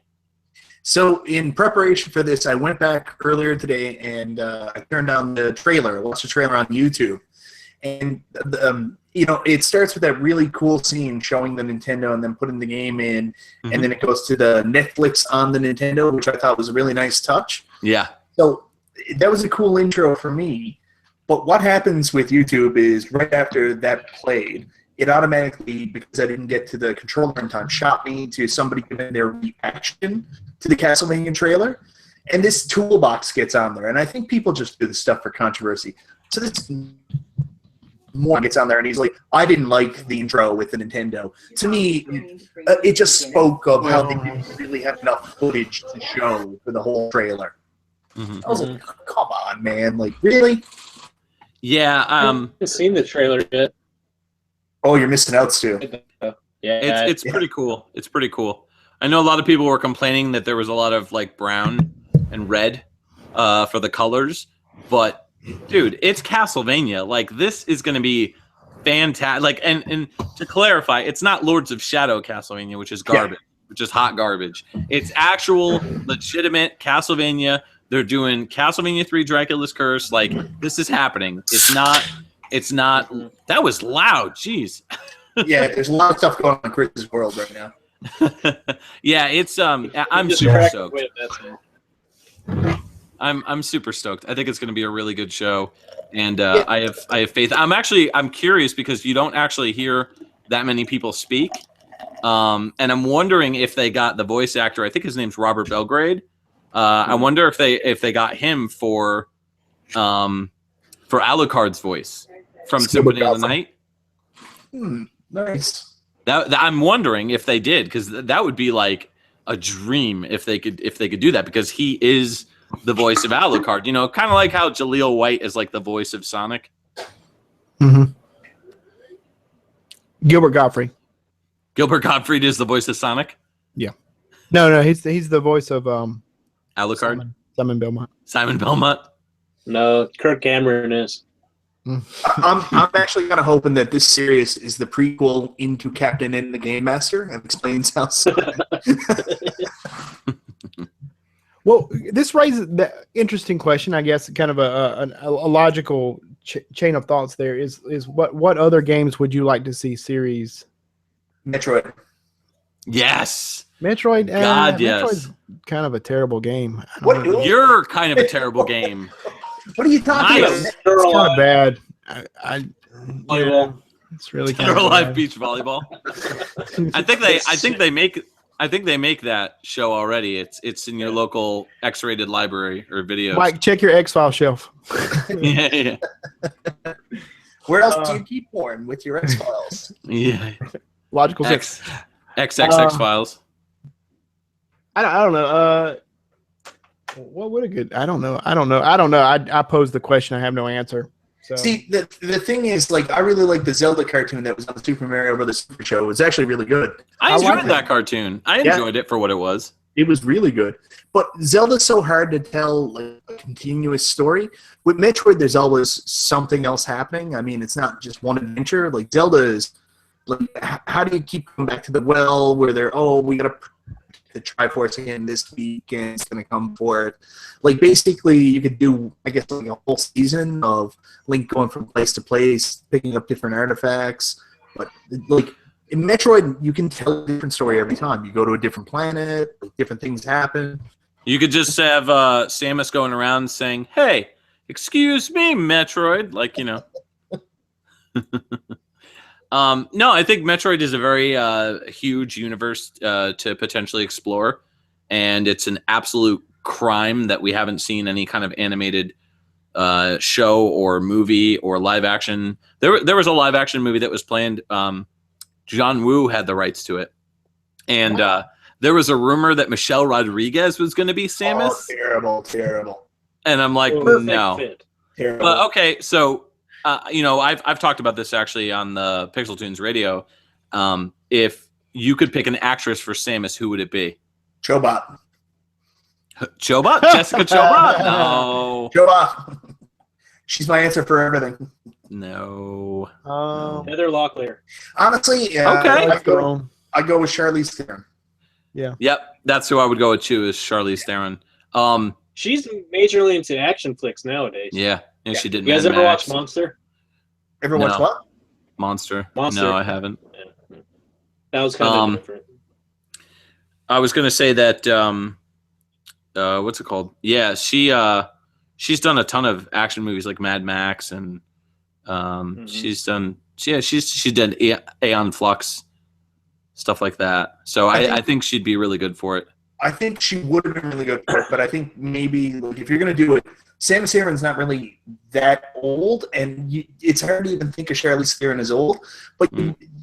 So in preparation for this, I went back earlier today and I turned on the trailer. I watched the trailer on YouTube. And, it starts with that really cool scene showing the Nintendo and then putting the game in. Mm-hmm. And then it goes to the Netflix on the Nintendo, which I thought was a really nice touch. Yeah. So that was a cool intro for me. But what happens with YouTube is right after that played, it automatically, because I didn't get to the controller in time, shot me to somebody giving their reaction to the Castlevania trailer. And this toolbox gets on there. And I think people just do this stuff for controversy. So this more gets on there, and he's like, I didn't like the intro with the Nintendo. To me, it just spoke of how they didn't really have enough footage to show for the whole trailer. Mm-hmm. I was like, come on, man. Like, really? Yeah. I haven't seen the trailer yet. Oh, you're missing out, Stu. Yeah, it's pretty cool. It's pretty cool. I know a lot of people were complaining that there was a lot of like brown and red for the colors, but dude, it's Castlevania. Like, this is going to be fantastic. Like, and to clarify, it's not Lords of Shadow Castlevania, which is garbage, which is hot garbage. It's actual, legitimate Castlevania. They're doing Castlevania 3 Dracula's Curse. Like, this is happening. It's not. That was loud. Jeez. Yeah, there's a lot of stuff going on in Chris's world right now. Yeah, it's I'm super stoked. I'm super stoked. I think it's going to be a really good show, and I have faith. I'm curious because you don't actually hear that many people speak, and I'm wondering if they got the voice actor. I think his name's Robert Belgrade. I wonder if they got him for Alucard's voice from Symphony of the Night. Nice. That I'm wondering if they did, because that would be like a dream if they could do that, because he is the voice of Alucard. You know, kind of like how Jaleel White is like the voice of Sonic. Mm-hmm. Gilbert Gottfried. Gilbert Gottfried is the voice of Sonic? Yeah. No, he's the voice of Alucard? Simon Belmont. Simon Belmont? No, Kirk Cameron is. I'm actually kind of hoping that this series is the prequel into Captain and the Game Master and explains how. Well, this raises the interesting question, I guess. Kind of a logical chain of thoughts. There is what other games would you like to see series? Metroid. Yes. Metroid. God, yes. Metroid's kind of a terrible game. You're kind of a terrible game. What are you talking about? It's kind of bad. It's really kind of live beach volleyball. I think they make that show already. It's in your local X-rated library or video. Mike, check your X-File shelf. Yeah. Where else do you keep porn with your X-Files? Yeah. Logical XXX files. I don't know. What would a good? I don't know. I posed the question. I have no answer. So. See, the thing is, like, I really like the Zelda cartoon that was on the Super Mario Brothers Super Show. It was actually really good. I enjoyed that cartoon. I enjoyed it for what it was. It was really good. But Zelda's so hard to tell, like, a continuous story. With Metroid, there's always something else happening. I mean, it's not just one adventure. Like, Zelda is, like, how do you keep coming back to the well where they're, we got to the Triforce again this week and it's going to come for it. Like, basically, you could do, I guess, like a whole season of Link going from place to place, picking up different artifacts. But, like, in Metroid, you can tell a different story every time. You go to a different planet, like, different things happen. You could just have Samus going around saying, hey, excuse me, Metroid. Like, you know. No, I think Metroid is a very huge universe to potentially explore, and it's an absolute crime that we haven't seen any kind of animated show or movie or live action. There was a live action movie that was planned. John Woo had the rights to it, and there was a rumor that Michelle Rodriguez was going to be Samus. Oh, terrible. And I'm like, no. Fit. Terrible. But okay, so. You know, I've talked about this actually on the Pixel Tunes radio. If you could pick an actress for Samus, who would it be? Chobot. Chobot? Jessica Chobot? No. Chobot. She's my answer for everything. No. Heather Locklear. Honestly, yeah, Okay. I go with Charlize Theron. Yeah. Yep, that's who I would go with too. Is Charlize Theron. She's majorly into action flicks nowadays. Yeah, and she did. You guys Mad ever Max. watch Monster? Ever watch what? Monster? Monster. No, I haven't. Yeah. That was kind of different. I was gonna say that. What's it called? Yeah, she's done a ton of action movies like Mad Max, and she's done. Yeah, she's done Aeon Flux, stuff like that. So I think she'd be really good for it. I think she would have been really good for it, but I think maybe like, if you're going to do it, Samus Aran's not really that old, and it's hard to even think of Charlize Theron as old. But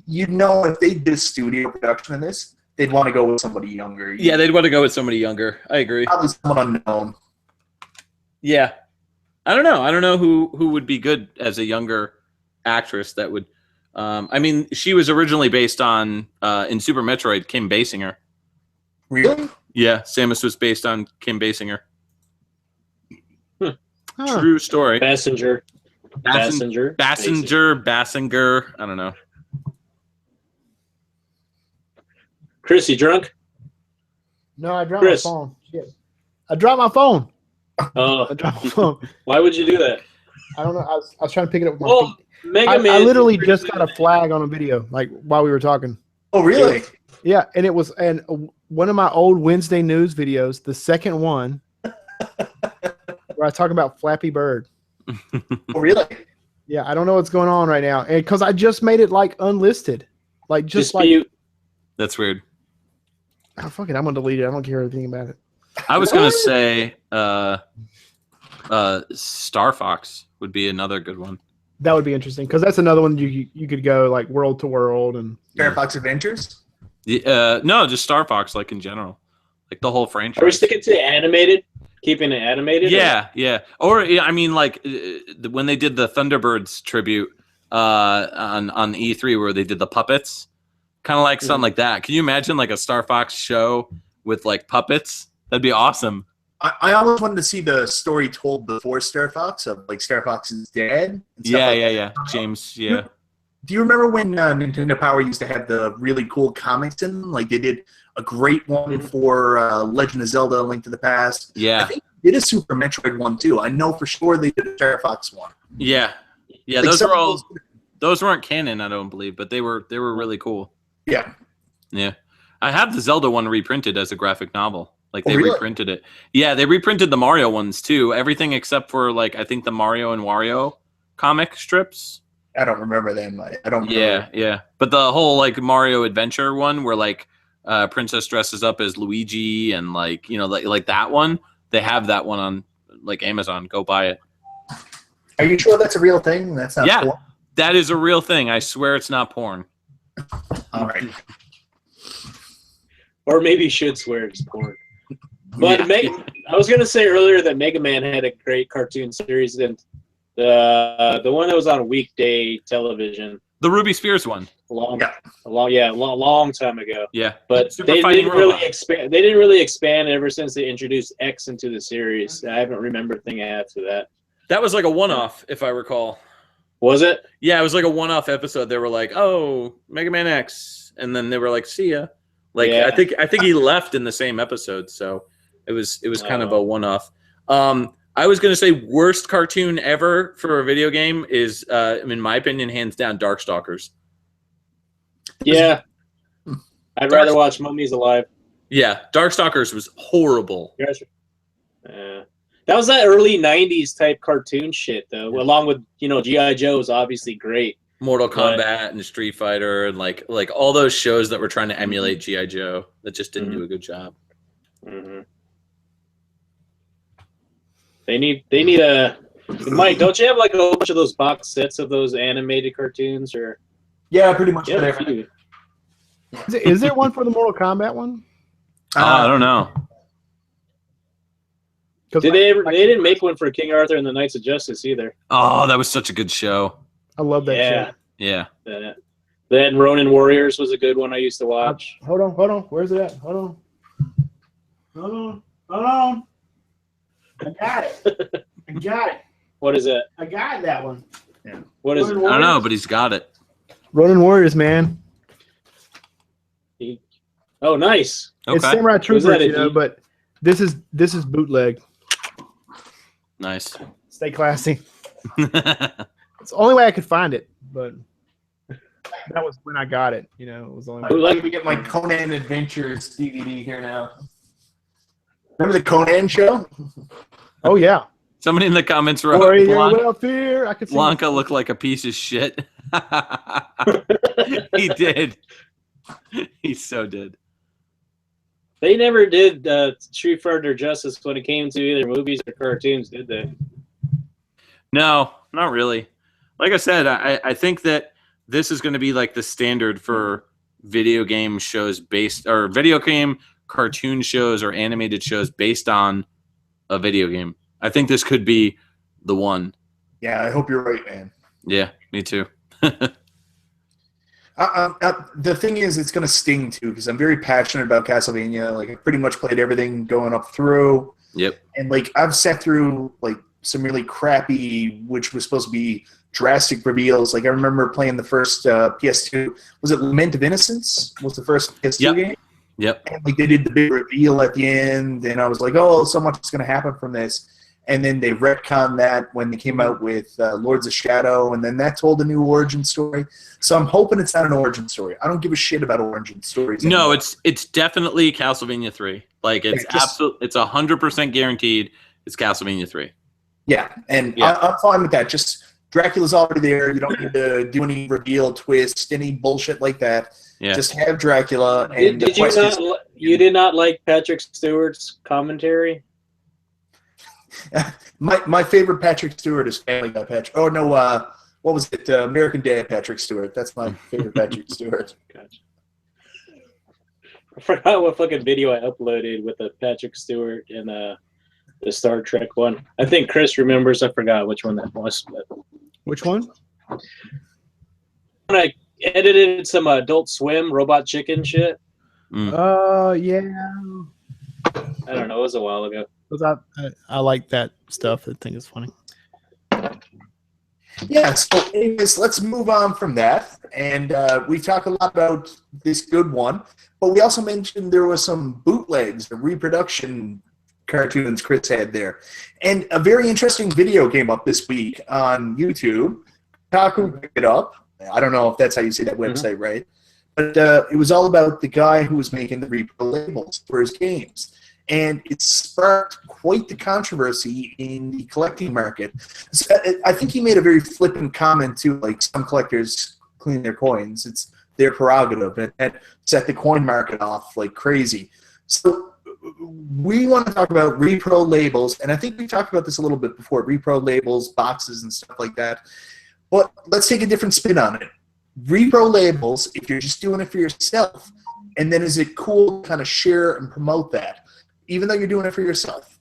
you know, if they did a studio production in this, they'd want to go with somebody younger. Yeah, they'd want to go with somebody younger. I agree. Probably someone unknown. Yeah, I don't know. I don't know who would be good as a younger actress that would. I mean, she was originally based on in Super Metroid, Kim Basinger. Really? Yeah, Samus was based on Kim Basinger. Huh. True story. Basinger. Basinger. I don't know. Chris, you drunk? No, I dropped Chris. my phone. Shit. I dropped my phone. Oh, I dropped my phone. why would you do that? I don't know. I was trying to pick it up with my Well, feet. Mega Man. I literally just got a flag on a video, like while we were talking. Oh, really? Yeah, and it was one of my old Wednesday news videos, the second one, where I talk about Flappy Bird. Oh, really? Yeah, I don't know what's going on right now, and because I just made it like unlisted, like just Dispute. That's weird. oh, fuck it, I'm gonna delete it. I don't care anything about it. I was gonna say Star Fox would be another good one. That would be interesting because that's another one you could go like world to world and Star Fox Adventures? No, just Star Fox, like in general, like the whole franchise. Are we sticking to animated? Keeping it animated? Yeah, yeah. Or I mean, like when they did the Thunderbirds tribute on E3, where they did the puppets, kind of like something like that. Can you imagine like a Star Fox show with like puppets? That'd be awesome. I always wanted to see the story told before Star Fox of like Star Fox's dad. And stuff Yeah, like yeah, that. yeah. James, yeah. Do you remember when Nintendo Power used to have the really cool comics in them? Like they did a great one for Legend of Zelda: Link to the Past. Yeah. I think they did a Super Metroid one too. I know for sure they did a Star Fox one. Yeah, yeah. Like Those weren't canon, I don't believe, but they were really cool. Yeah. Yeah, I have the Zelda one reprinted as a graphic novel. Like they really? reprinted it. Yeah, they reprinted the Mario ones too. Everything except for like I think the Mario and Wario comic strips. I don't remember them. I don't remember. Yeah, yeah. But the whole like Mario Adventure one where like Princess dresses up as Luigi and like, you know, like that one, they have that one on like Amazon. Go buy it. Are you sure that's a real thing? That's not porn? That is a real thing. I swear it's not porn. All right. Or maybe you should swear it's porn. But I was going to say earlier that Mega Man had a great cartoon series, and the one that was on weekday television. The Ruby Spears one. Long time ago. Yeah. But Super they Fighting didn't really Robot. expand. They didn't really expand ever since they introduced X into the series. I haven't remembered anything after that. That was like a one-off, if I recall. Was it? Yeah, it was like a one-off episode. They were like, "Oh, Mega Man X," and then they were like, "See ya." Like Yeah. I think he left in the same episode, so it was kind of a one-off. I was gonna say worst cartoon ever for a video game is, in my opinion, hands down, Darkstalkers. Yeah. I'd rather watch Mummies Alive. Yeah, Darkstalkers was horrible. That was that early '90s type cartoon shit, though. Along with G.I. Joe is obviously great. Mortal Kombat and Street Fighter and like all those shows that were trying to emulate G.I. Joe that just didn't do a good job. Mm-hmm. They need a Mike. Don't you have like a whole bunch of those box sets of those animated cartoons or? Yeah, pretty much. Yeah, a few. Is there one for the Mortal Kombat one? I don't know. Did they didn't make one for King Arthur and the Knights of Justice either. Oh, that was such a good show. I love that show. Yeah. Then Ronin Warriors was a good one I used to watch. Hold on. Where's it at? Hold on. I got it. What is it? I got that one. What is it? I don't know, but he's got it. Ronin Warriors, man. Oh, nice. It's Okay. Samurai Troopers, a you know, D? but this is bootleg. Nice. Stay classy. It's the only way I could find it, but that was when I got it. You know, it was the only way. Let me get my Conan Adventures DVD here now. Remember the Conan show? Oh yeah. Somebody in the comments wrote Warrior welfare. I could see Blanca looked like a piece of shit. He did. He so did. They never did Street Fighter justice when it came to either movies or cartoons, did they? No, not really. Like I said, I think that this is going to be like the standard for video game shows or video game cartoon shows or animated shows based on a video game. I think this could be the one. Yeah, I hope you're right, man. Yeah, me too. The thing is, it's going to sting too because I'm very passionate about Castlevania. Like, I pretty much played everything going up through. Yep. And like, I've sat through like some really crappy, which was supposed to be drastic reveals. Like, I remember playing the first PS2. Was it Lament of Innocence? Was the first PS2 game? Yep. And like, they did the big reveal at the end, and I was like, oh, so much is going to happen from this. And then they retconned that when they came out with Lords of Shadow, and then that told a new origin story. So I'm hoping it's not an origin story. I don't give a shit about origin stories anymore. No, it's definitely Castlevania 3. Like, it's it's 100% guaranteed it's Castlevania 3. Yeah, and Yeah. I'm fine with that. Just Dracula's already there. You don't need to do any reveal, twist, any bullshit like that. Yeah. Just have Dracula. And Did you not? You did not like Patrick Stewart's commentary? My favorite Patrick Stewart is Family Guy Patrick. Oh no, what was it? American Dad Patrick Stewart. That's my favorite Patrick Stewart. Gotcha. I forgot what fucking video I uploaded with the Patrick Stewart and the Star Trek one. I think Chris remembers. I forgot which one that was. But which one? when I edited some Adult Swim Robot Chicken shit. Yeah. I don't know. It was a while ago. I like that stuff. I think it's funny. Yeah, so anyways, let's move on from that. And we talked a lot about this good one, but we also mentioned there was some bootlegs, the reproduction cartoons Chris had there. And a very interesting video came up this week on YouTube. Taku picked it up. I don't know if that's how you say that website, right? But it was all about the guy who was making the repro labels for his games. And it sparked quite the controversy in the collecting market. So I think he made a very flippant comment too, like some collectors clean their coins. It's their prerogative, and that set the coin market off like crazy. So we want to talk about repro labels, and I think we talked about this a little bit before, repro labels, boxes, and stuff like that. But let's take a different spin on it. Repro labels, if you're just doing it for yourself, and then is it cool to kind of share and promote that? Even though you're doing it for yourself.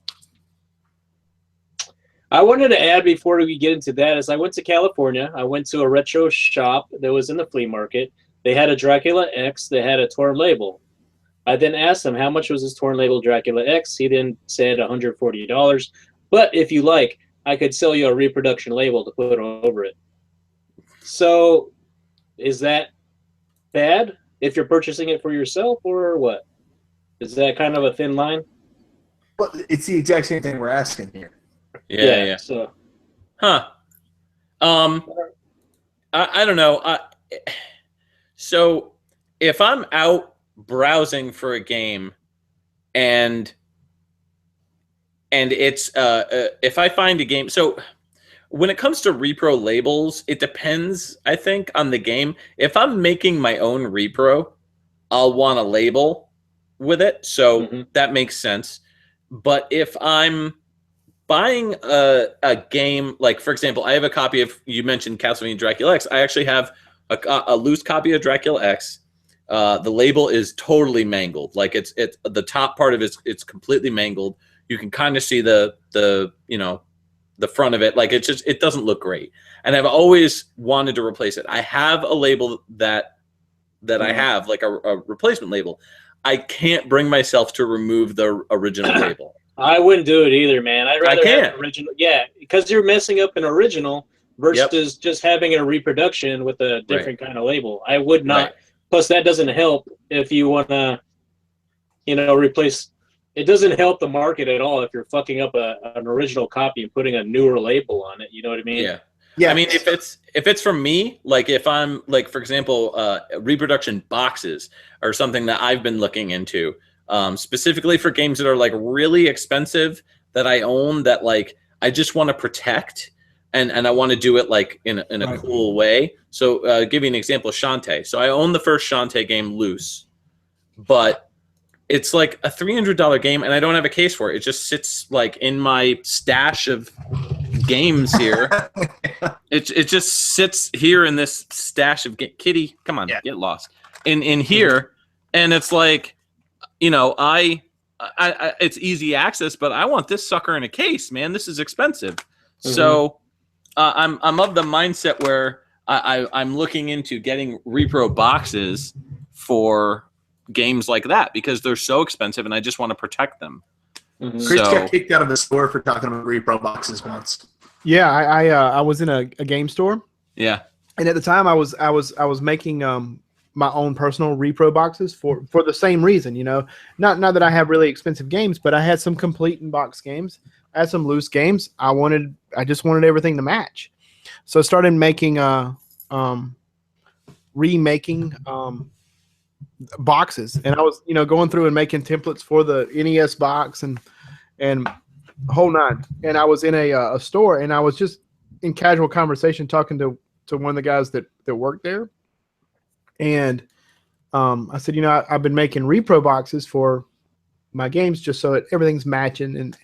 I wanted to add before we get into that is I went to California. I went to a retro shop that was in the flea market. They had a Dracula X. They had a torn label. I then asked him how much was this torn label Dracula X. He then said $140. But if you like, I could sell you a reproduction label to put over it. So is that bad if you're purchasing it for yourself or what? Is that kind of a thin line? Well, it's the exact same thing we're asking here. Yeah. So, I don't know. So if I'm out browsing for a game and it's if I find a game, so when it comes to repro labels, it depends, I think, on the game. If I'm making my own repro, I'll want a label with it, so that makes sense. But if I'm buying a game, like for example, I have a copy of, you mentioned Castlevania Dracula X. I actually have a loose copy of Dracula X. The label is totally mangled. Like it's the top part of it's completely mangled. You can kind of see the front of it. Like it doesn't look great. And I've always wanted to replace it. I have a label that I have, like a replacement label. I can't bring myself to remove the original label. I wouldn't do it either, man. I'd rather have an original. Yeah, because you're messing up an original versus just having a reproduction with a different kind of label. I would not. Right. Plus, that doesn't help if you want to, replace. It doesn't help the market at all if you're fucking up an original copy and putting a newer label on it. You know what I mean? Yeah. Yeah. I mean, if it's from me, like if I'm like, for example, reproduction boxes or something that I've been looking into, specifically for games that are like really expensive that I own that like I just want to protect and I want to do it like in a cool way. So give you an example, Shantae. So I own the first Shantae game loose, but it's like a $300 game and I don't have a case for it. It just sits like in my stash of games here. It just sits here in this stash of Kitty, come on, get lost in here. And it's like, I it's easy access, but I want this sucker in a case, man. This is expensive. So I'm of the mindset where I'm looking into getting repro boxes for games like that because they're so expensive and I just want to protect them. Chris got kicked out of the store for talking about repro boxes once. Yeah, I was in a game store. Yeah. And at the time I was making my own personal repro boxes for the same reason, Not that I have really expensive games, but I had some complete in box games. I had some loose games. I just wanted everything to match. So I started making remaking boxes, and I was going through and making templates for the NES box and whole nine. And I was in a store, and I was just in casual conversation talking to one of the guys that worked there, and I said, I've been making repro boxes for my games just so that everything's matching. And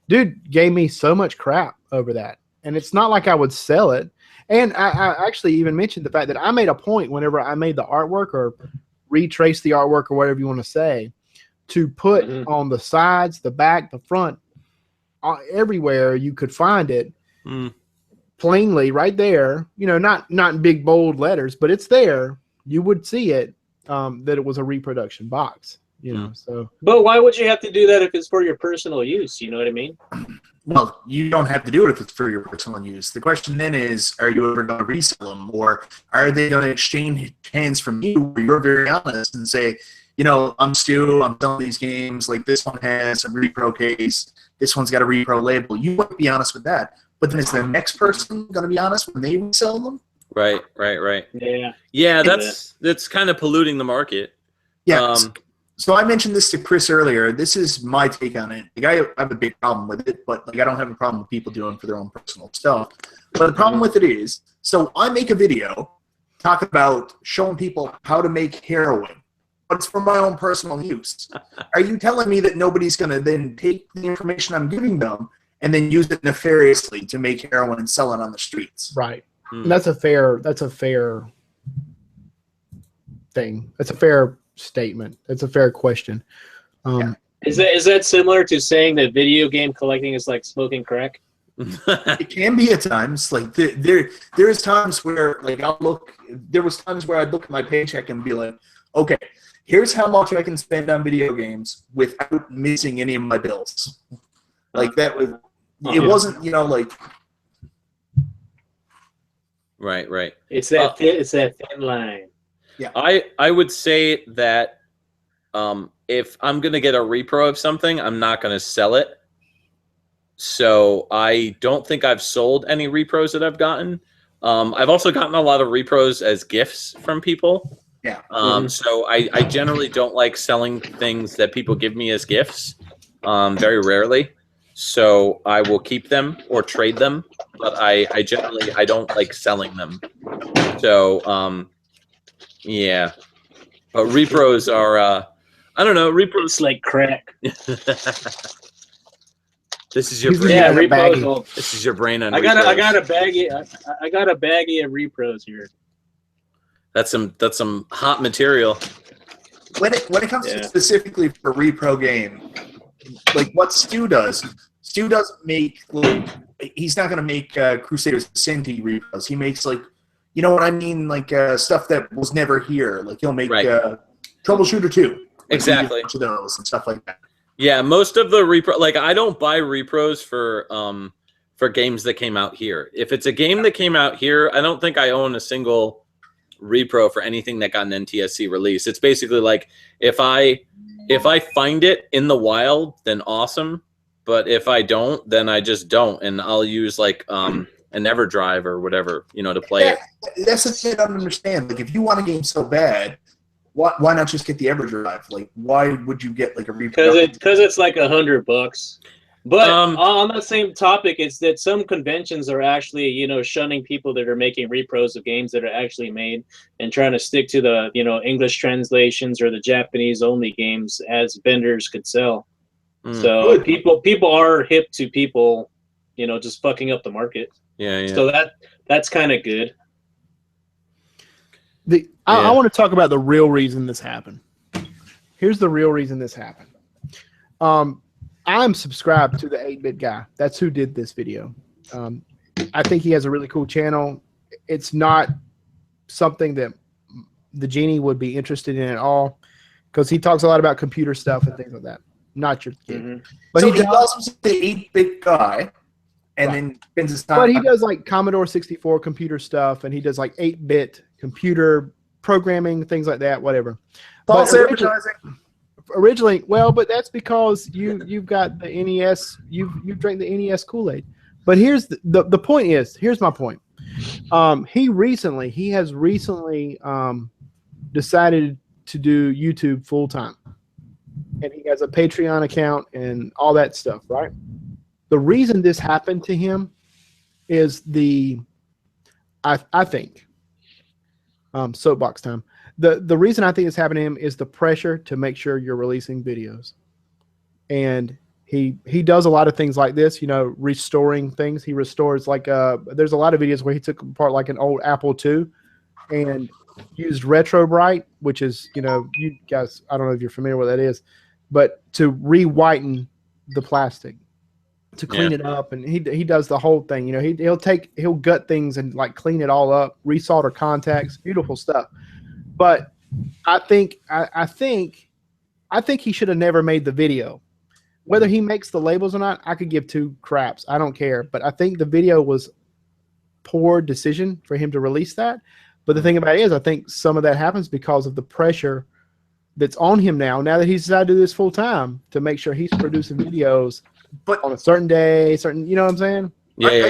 dude gave me so much crap over that, and it's not like I would sell it. And I actually even mentioned the fact that I made a point whenever I made the artwork or retrace the artwork or whatever you want to say, to put on the sides, the back, the front, everywhere you could find it plainly right there, not in big bold letters, but it's there. You would see it, that it was a reproduction box, so. But why would you have to do that if it's for your personal use? You know what I mean? Well, you don't have to do it if it's for your personal use. The question then is, are you ever going to resell them, or are they going to exchange hands from you where you're very honest and say, I'm Stu, I'm selling these games, like this one has a repro case, this one's got a repro label. You wouldn't be honest with that. But then is the next person going to be honest when they resell them? Right. Yeah, that's kind of polluting the market. Yeah. So I mentioned this to Chris earlier. This is my take on it. Like, I have a big problem with it, but I don't have a problem with people doing it for their own personal stuff. But the problem with it is, so I make a video talking about showing people how to make heroin, but it's for my own personal use. Are you telling me that nobody's going to then take the information I'm giving them and then use it nefariously to make heroin and sell it on the streets? Right. And that's a fair thing. That's a fair statement. That's a fair question. Is that similar to saying that video game collecting is like smoking crack? It can be at times. Like there's times where there was times where I'd look at my paycheck and be like, okay, here's how much I can spend on video games without missing any of my bills. Like that was, it wasn't, like. Right. It's that thin line. Yeah. I would say that if I'm going to get a repro of something, I'm not going to sell it. So I don't think I've sold any repros that I've gotten. I've also gotten a lot of repros as gifts from people. Yeah. So I generally don't like selling things that people give me as gifts, very rarely. So I will keep them or trade them, but I generally don't like selling them. So yeah, but repros are I don't know, repros like crack. This is your brain. Yeah, repros. This is your brain on. I got a baggie of repros here. That's some hot material. When it comes to specifically for repro game, like what Stu doesn't make. He's not going to make Crusaders Cinti repros. He makes you know what I mean, stuff that was never here. Like he'll make Troubleshooter 2. Exactly. A bunch of those and stuff like that. Yeah, most of the repro, I don't buy repros for games that came out here. If it's a game that came out here, I don't think I own a single repro for anything that got an NTSC release. It's basically like if I find it in the wild, then awesome. But if I don't, then I just don't, and I'll use like an EverDrive or whatever, to play it. That's the thing I don't understand. Like, if you want a game so bad, why not just get the EverDrive? Like, why would you get like a repro? Because it's like $100. But on that same topic, it's that some conventions are actually, shunning people that are making repros of games that are actually made and trying to stick to the, English translations or the Japanese only games as vendors could sell. So people are hip to people, just fucking up the market. Yeah. So that's kind of good. I want to talk about the real reason this happened. Here's the real reason this happened. I'm subscribed to the 8-Bit Guy. That's who did this video. I think he has a really cool channel. It's not something that the Genie would be interested in at all because he talks a lot about computer stuff and things like that. Not your kid. Mm-hmm. But so he does the 8-Bit Guy and then spends his time. But he does like Commodore 64 computer stuff, and he does like 8-bit computer programming, things like that, whatever. False advertising. Originally, well, but that's because you've got the NES, you've drank the NES Kool-Aid. But here's the point is, here's my point. He has recently decided to do YouTube full time. And he has a Patreon account and all that stuff, right? The reason this happened to him is I think, soapbox time. The reason I think it's happened to him is the pressure to make sure you're releasing videos. And he does a lot of things like this, restoring things. He restores there's a lot of videos where he took apart like an old Apple II and used Retro Bright, which is, you guys, I don't know if you're familiar with what that is, but to re-whiten the plastic, to clean it up. And he does the whole thing. He'll gut things and like clean it all up, resolder contacts, beautiful stuff. But I think he should have never made the video. Whether he makes the labels or not, I could give two craps. I don't care. But I think the video was poor decision for him to release that. But the thing about it is, I think some of that happens because of the pressure that's on him now that he's decided to do this full time to make sure he's producing videos on a certain day, you know what I'm saying? I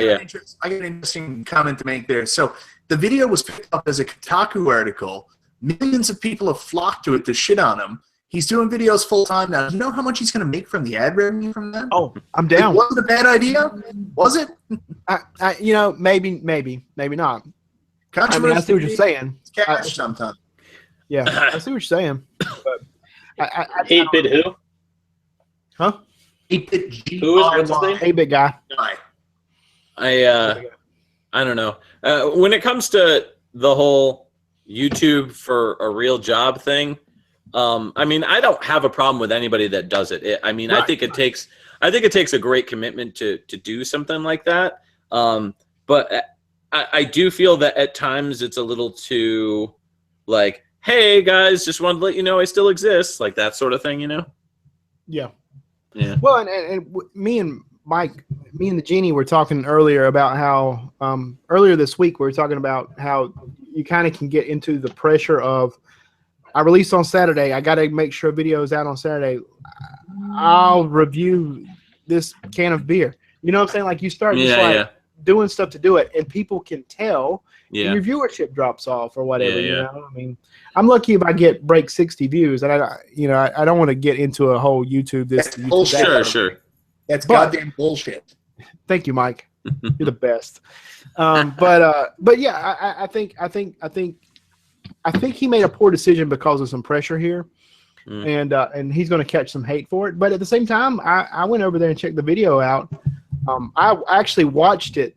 got an interesting comment to make there. So the video was picked up as a Kotaku article. Millions of people have flocked to it to shit on him. He's doing videos full time now. Do you know how much he's going to make from the ad revenue from that? Oh, I'm down. It wasn't a bad idea, was it? Maybe not. I see what you're saying. Cash sometimes. Yeah, I see what you're saying. But 8-Bit who? Huh? 8-Bit G. Who is what's his name? 8-Bit Guy. I don't know. When it comes to the whole YouTube for a real job thing, I don't have a problem with anybody that does it. I think it takes a great commitment to do something like that. But I do feel that at times it's a little too like, hey guys, just wanted to let you know I still exist, like that sort of thing, Yeah. Well, and me and Mike, me and the Genie were talking earlier about how earlier this week we were talking about how you kind of can get into the pressure of, I released on Saturday, I got to make sure video is out on Saturday. I'll review this can of beer. You know what I'm saying? Like you start doing stuff to do it, and people can tell. Yeah. Your viewership drops off or whatever. I'm lucky if I break 60 views, and I don't want to get into a whole YouTube this. That's bullshit. Sure. That's goddamn bullshit. Thank you, Mike. You're the best. But yeah, I think he made a poor decision because of some pressure here, and he's going to catch some hate for it. But at the same time, I went over there and checked the video out. I actually watched it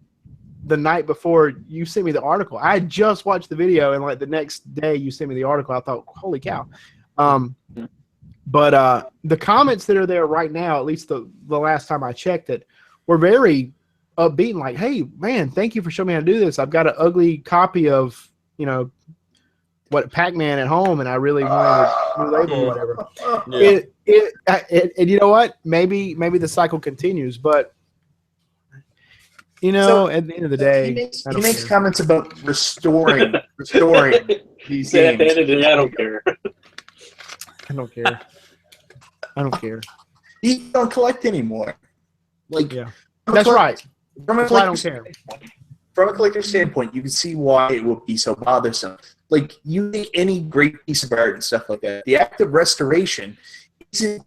the night before you sent me the article. I had just watched the video, and like the next day you sent me the article. I thought, holy cow. But the comments that are there right now, at least the last time I checked it, were very upbeat and like, hey, man, thank you for showing me how to do this. I've got an ugly copy of, Pac-Man at home, and I really wanted a new label or whatever. And you know what? Maybe the cycle continues, but You know, at the end of the day, he makes comments about restoring these At the games. end of the day, I don't care. I don't care. I don't care. He don't collect anymore. Like, Yeah, that's right. From a That's why I don't care. From a collector's standpoint, you can see why it would be so bothersome. Like, you take any great piece of art and stuff like that, the act of restoration isn't,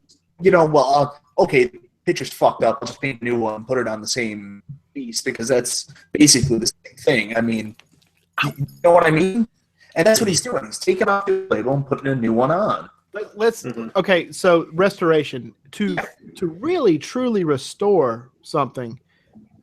okay, the picture's fucked up, I'll just paint a new one, put it on the same piece, because that's basically the same thing. I mean, you know what I mean? And that's what he's doing. He's taking off the label and putting a new one on. Let's okay. So restoration to really truly restore something,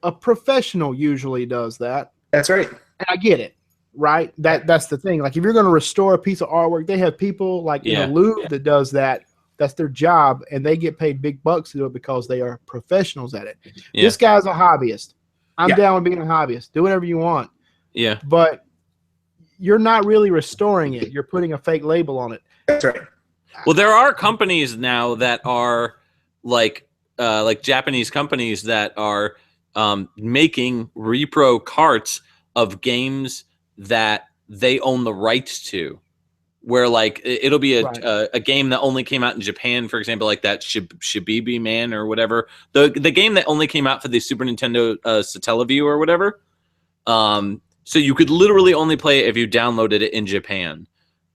a professional usually does that. That's right. And I get it, right? That's the thing. Like if you're going to restore a piece of artwork, they have people like in the Louvre that does that. That's their job, and they get paid big bucks to do it because they are professionals at it. Yeah. This guy's a hobbyist. I'm down with being a hobbyist. Do whatever you want. Yeah. But you're not really restoring it. You're putting a fake label on it. That's right. Well, there are companies now that are like Japanese companies that are making repro carts of games that they own the rights to, where like it'll be a game that only came out in Japan, for example, like that Shibibi Man or whatever, the game that only came out for the Super Nintendo Satellaview or whatever. So you could literally only play it if you downloaded it in Japan.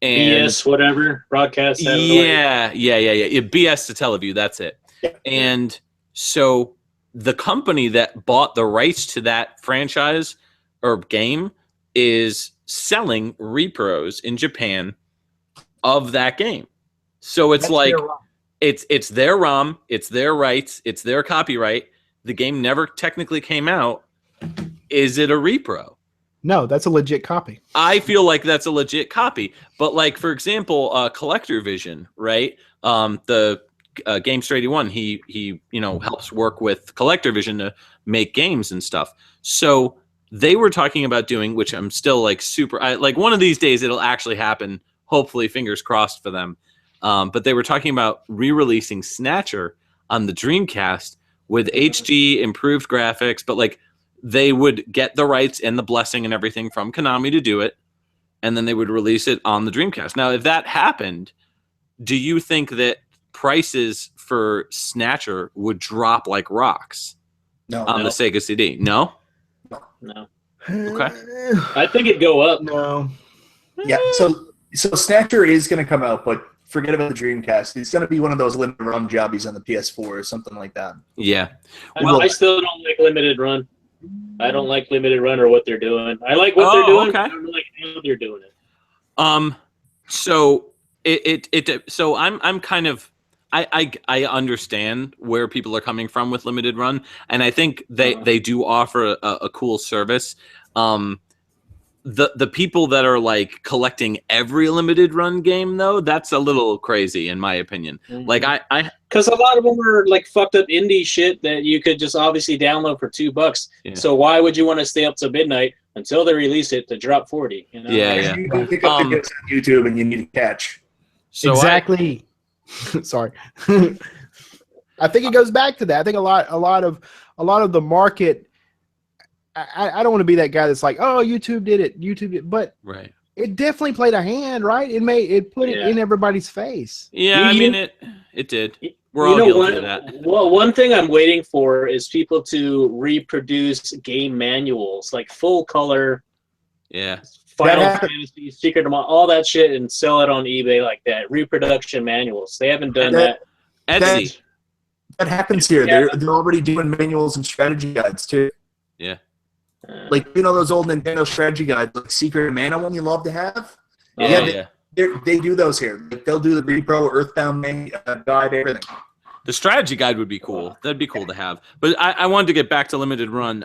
And BS, whatever, broadcast. Yeah. BS Satellaview, that's it. Yeah. And so the company that bought the rights to that franchise or game is selling repros in Japan of that game. So it's it's their ROM, it's their rights, it's their copyright. The game never technically came out. Is it a repro? No, that's a legit copy. I feel like that's a legit copy. But like, for example, Collector Vision, right? The Gamester 81, he helps work with Collector Vision to make games and stuff. So they were talking about doing, which I'm still like like one of these days it'll actually happen. Hopefully, fingers crossed for them. But they were talking about re-releasing Snatcher on the Dreamcast with HD improved graphics, but like they would get the rights and the blessing and everything from Konami to do it, and then they would release it on the Dreamcast. Now, if that happened, do you think that prices for Snatcher would drop like rocks on the Sega CD? No? No. Okay. I think it'd go up. No. Yeah, so Snatcher is going to come out, but forget about the Dreamcast. It's going to be one of those limited run jobbies on the PS4 or something like that. Yeah. Well, I still don't like limited run. I don't like limited run or what they're doing. I like what they're doing. Okay. I don't like how they're doing it. So so I'm kind of I understand where people are coming from with limited run, and I think they do offer a cool service. The people that are like collecting every limited run game though, that's a little crazy in my opinion. Mm-hmm. Like I because a lot of them are like fucked up indie shit that you could just obviously download for $2. Yeah. So why would you want to stay up till midnight until they release it to drop 40? You know? Yeah. You can pick up videos on YouTube and you need to catch. So exactly. Sorry. I think it goes back to that. I think a lot of the market. I don't want to be that guy that's like, oh, YouTube did it, but right. It definitely played a hand, right? It put it in everybody's face. Yeah, I mean it did. We're all guilty of that. Well, one thing I'm waiting for is people to reproduce game manuals, like full color. Yeah. Final Fantasy, Secret of Mana, all that shit, and sell it on eBay like that. Reproduction manuals. They haven't done that. Etsy. That happens here. Yeah. They're already doing manuals and strategy guides too. Yeah. Like, those old Nintendo strategy guides, like Secret of Mana one you love to have? They do those here. Like, they'll do the Repro, Earthbound guide, everything. The strategy guide would be cool. That'd be cool to have. But I wanted to get back to limited run.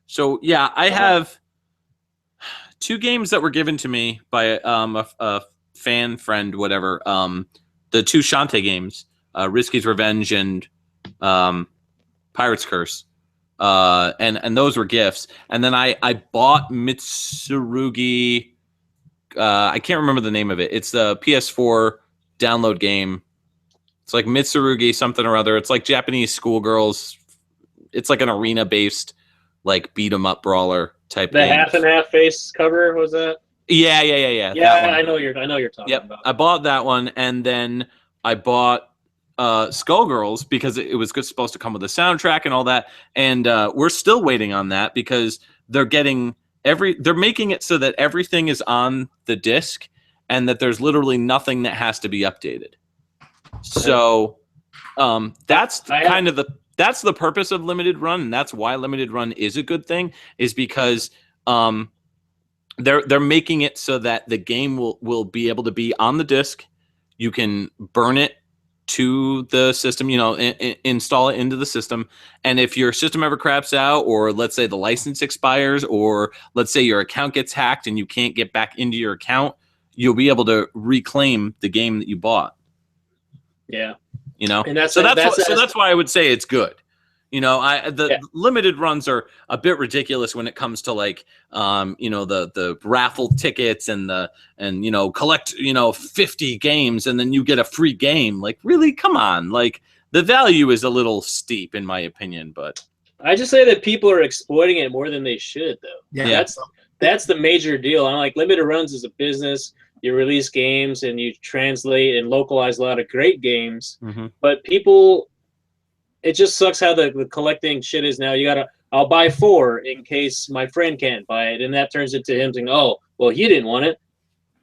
So, yeah, I have 2 games that were given to me by a fan friend, whatever. The 2 Shantae games, Risky's Revenge and Pirate's Curse. And those were gifts. And then I bought Mitsurugi. I can't remember the name of it. It's the PS4 download game. It's like Mitsurugi something or other. It's like Japanese schoolgirls. It's like an arena based like beat 'em up brawler type. The games. half and half face cover was that? Yeah. Yeah, I know you're talking about. I bought that one, and then I bought Skullgirls because it was supposed to come with a soundtrack and all that. And we're still waiting on that because they're making it so that everything is on the disc and that there's literally nothing that has to be updated. So that's that's the purpose of limited run, and that's why limited run is a good thing, is because they're making it so that the game will be able to be on the disc. You can burn it to the system, install it into the system. And if your system ever craps out, or let's say the license expires, or let's say your account gets hacked and you can't get back into your account, you'll be able to reclaim the game that you bought. Yeah. And that's why I would say it's good. Limited runs are a bit ridiculous when it comes to like, the raffle tickets and collect, 50 games and then you get a free game. Like, really, come on. Like, the value is a little steep in my opinion, but I just say that people are exploiting it more than they should, though. Yeah. That's the major deal. I'm like, limited runs is a business. You release games and you translate and localize a lot of great games, but people. It just sucks how the collecting shit is now. I'll buy 4 in case my friend can't buy it. And that turns into him saying, oh, well, he didn't want it.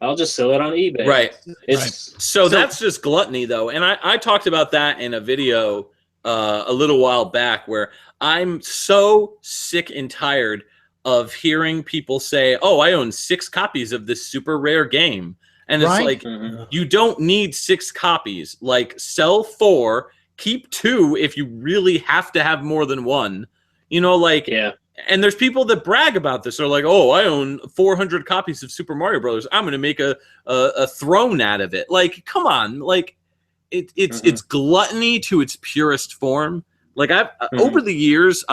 I'll just sell it on eBay. Right. So that's just gluttony, though. And I talked about that in a video a little while back where I'm so sick and tired of hearing people say, oh, I own 6 copies of this super rare game. And it's like, you don't need 6 copies. Like, sell 4. Keep 2 if you really have to have more than 1. And there's people that brag about this. They're like, oh, I own 400 copies of Super Mario Brothers. I'm going to make a throne out of it. Like, come on. Like, it's gluttony to its purest form. Like, over the years,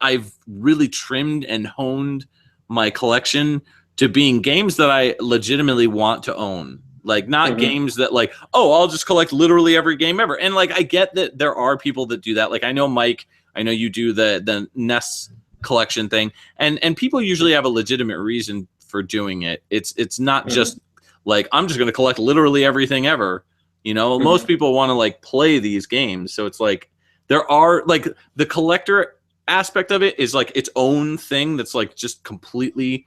I've really trimmed and honed my collection to being games that I legitimately want to own. Like, not games that like, oh, I'll just collect literally every game ever. And like, I get that there are people that do that. Like, I know Mike, I know you do the NES collection thing, and people usually have a legitimate reason for doing it. It's not just like, I'm just going to collect literally everything ever. Most people want to like play these games. So it's like, there are like the collector aspect of it is like its own thing that's like just completely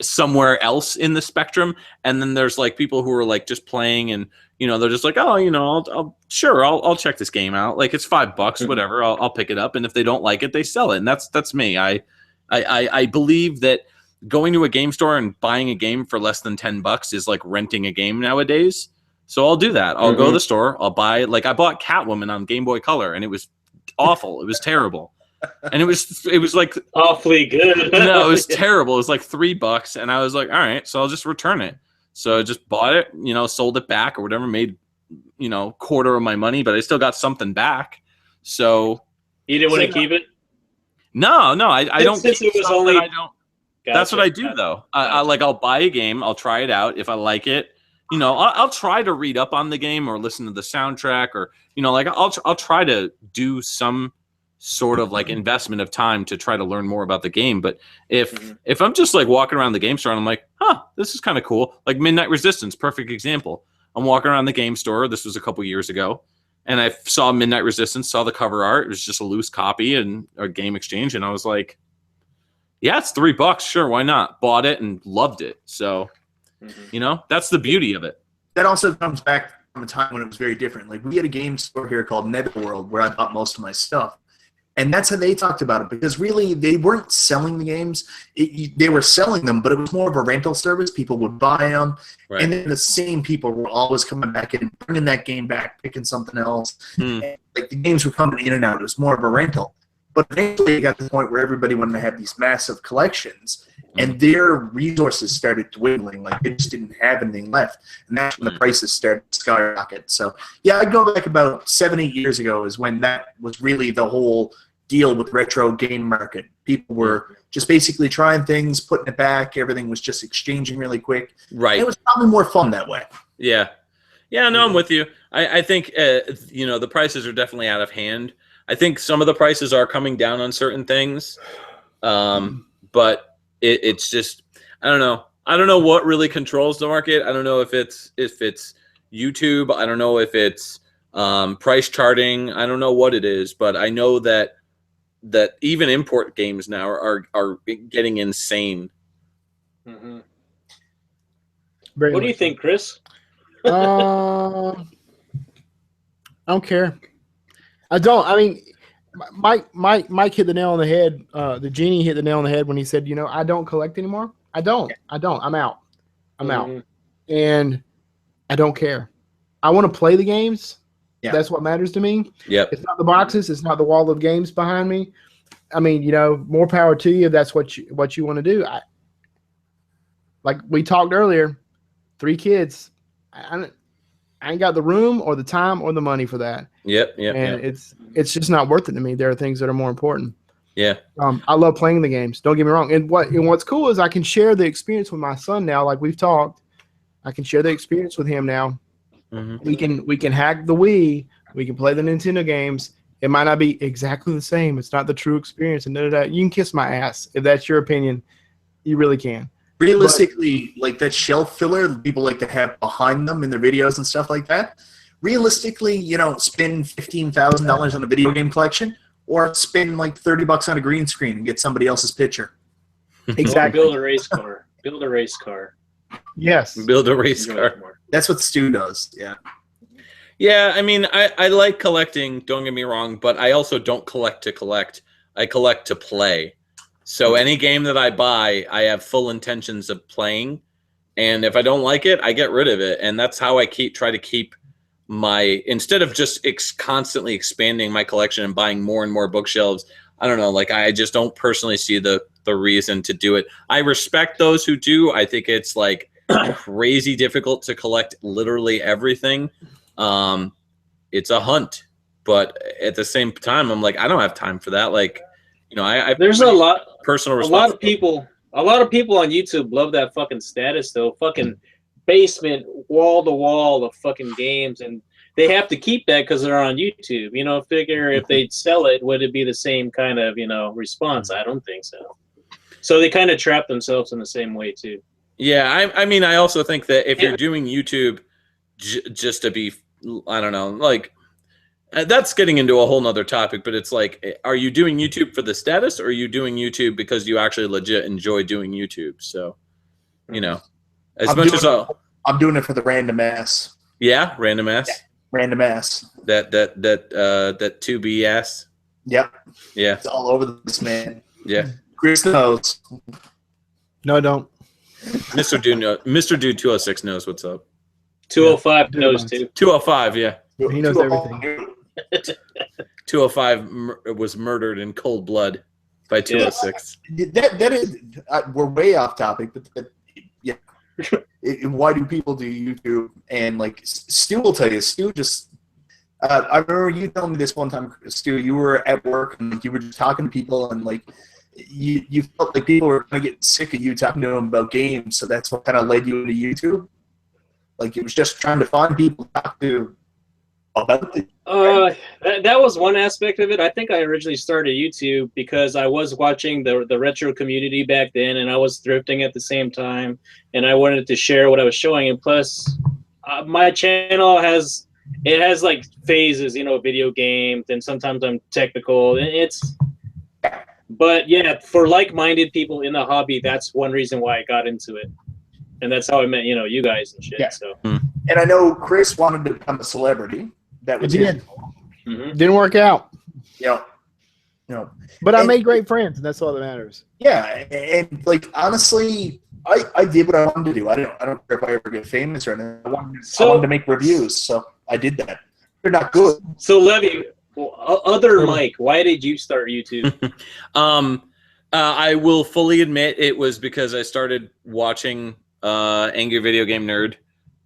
somewhere else in the spectrum. And then there's like people who are like just playing and they're just like, oh, I'll check this game out. Like, it's $5, whatever. I'll pick it up. And if they don't like it, they sell it. And that's me. I believe that going to a game store and buying a game for less than $10 is like renting a game nowadays. So I'll do that. I'll go to the store. I'll buy, like, I bought Catwoman on Game Boy Color and it was awful. It was terrible. And it was like awfully good. No, it was terrible. It was like $3, and I was like, all right, so I'll just return it. So I just bought it, sold it back or whatever, made quarter of my money, but I still got something back. So you didn't want to keep it? No, I don't. Since it was only, I don't. Gotcha. That's what I do though. I'll buy a game, I'll try it out. If I like it, I'll try to read up on the game or listen to the soundtrack, or I'll try to do some sort of like investment of time to try to learn more about the game. But if I'm just like walking around the game store and I'm like, this is kind of cool, like Midnight Resistance, perfect example. I'm walking around the game store, this was a couple years ago, and I saw Midnight Resistance, saw the cover art, it was just a loose copy and a game exchange, and I was like, yeah, it's $3, sure, why not? Bought it and loved it. So that's the beauty of it. That also comes back from a time when it was very different. Like, we had a game store here called Netherworld where I bought most of my stuff. And that's how they talked about it, because really they weren't selling the games. They were selling them, but it was more of a rental service. People would buy them, and then the same people were always coming back in, bringing that game back, picking something else. And, like, the games were coming in and out. It was more of a rental. But eventually it got to the point where everybody wanted to have these massive collections, and their resources started dwindling. Like, they just didn't have anything left. And that's when the prices started to skyrocket. So, yeah, I'd go back about 7-8 years ago is when that was really the whole deal with retro game market. People were just basically trying things, putting it back. Everything was just exchanging really quick. Right. And it was probably more fun that way. Yeah. Yeah, no, I'm with you. I think, the prices are definitely out of hand. I think some of the prices are coming down on certain things. But it's just, I don't know. I don't know what really controls the market. I don't know if it's YouTube. I don't know if it's price charting. I don't know what it is, but I know that even import games now are getting insane. Mm-hmm. Very What do you much so. think, Chris? I don't care. I don't. I mean, Mike hit the nail on the head. The genie hit the nail on the head when he said, "You know, I don't collect anymore. I don't. I'm out. I'm out, and I don't care. I want to play the games. Yeah. That's what matters to me. Yep. It's not the boxes. It's not the wall of games behind me. I mean, you know, more power to you if that's what you want to do. Like we talked earlier, 3 kids. I ain't got the room or the time or the money for that. Yep. And it's just not worth it to me. There are things that are more important. Yeah. I love playing the games. Don't get me wrong. And what's cool is I can share the experience with my son now. Like we've talked, I can share the experience with him now. Mm-hmm. We can hack the Wii. We can play the Nintendo games. It might not be exactly the same. It's not the true experience. And you can kiss my ass if that's your opinion. You really can. Realistically, like that shelf filler that people like to have behind them in their videos and stuff like that. Realistically, you know, spend $15,000 on a video game collection, or spend like $30 on a green screen and get somebody else's picture. Exactly. Build a race car. Build a race car. Yes. Build a race car. That's what Stu does. Yeah. Yeah, I mean, I like collecting, don't get me wrong, but I also don't collect to collect. I collect to play. So any game that I buy, I have full intentions of playing. And if I don't like it, I get rid of it. And that's how I try to keep my, instead of just constantly expanding my collection and buying more and more bookshelves, I don't know, like I just don't personally see the reason to do it. I respect those who do. I think it's like crazy difficult to collect literally everything. It's a hunt, but at the same time, I'm like, I don't have time for that. Like, you know, there's a lot personal a lot of people on YouTube love that fucking status though. Fucking basement, wall to wall of fucking games, and they have to keep that because they're on YouTube. You know, figure if they sell it, would it be the same kind of, you know, response? I don't think so. So they kind of trap themselves in the same way too. Yeah, I mean, I also think that if you're doing YouTube just to be, I don't know, like that's getting into a whole nother topic, but it's like, are you doing YouTube for the status, or are you doing YouTube because you actually legit enjoy doing YouTube? So, you know, I'm doing it for the random ass. Yeah, random ass. Yeah, random ass. That 2B ass. Yep. Yeah. It's all over the place, man. Yeah. Chris knows. No, I don't. Mr. Dude 206 knows what's up. 205 knows too. 205, yeah. He knows everything. 205 was murdered in cold blood by 206. That is, we're way off topic, but yeah. Why do people do YouTube? And like Stu will tell you, Stu just. I remember you telling me this one time, Stu. You were at work and like, you were just talking to people, and like you felt like people were going to get sick of you talking to them about games, so that's what kind of led you into YouTube. Like it was just trying to find people to talk to about it. That was one aspect of it. I think I originally started YouTube because I was watching the retro community back then, and I was thrifting at the same time, and I wanted to share what I was showing. And plus, my channel has like phases, you know, video games, and sometimes I'm technical. But yeah, for like-minded people in the hobby, that's one reason why I got into it, and that's how I met, you know, you guys and shit. Yeah. So. And I know Chris wanted to become a celebrity. That was it. Didn't work out. Yeah. But I made great friends, and that's all that matters. Yeah, and like honestly, I did what I wanted to do. I don't care if I ever get famous or anything. I wanted to make reviews, so I did that. They're not good. So Levy, other Mike, why did you start YouTube? I will fully admit it was because I started watching Angry Video Game Nerd,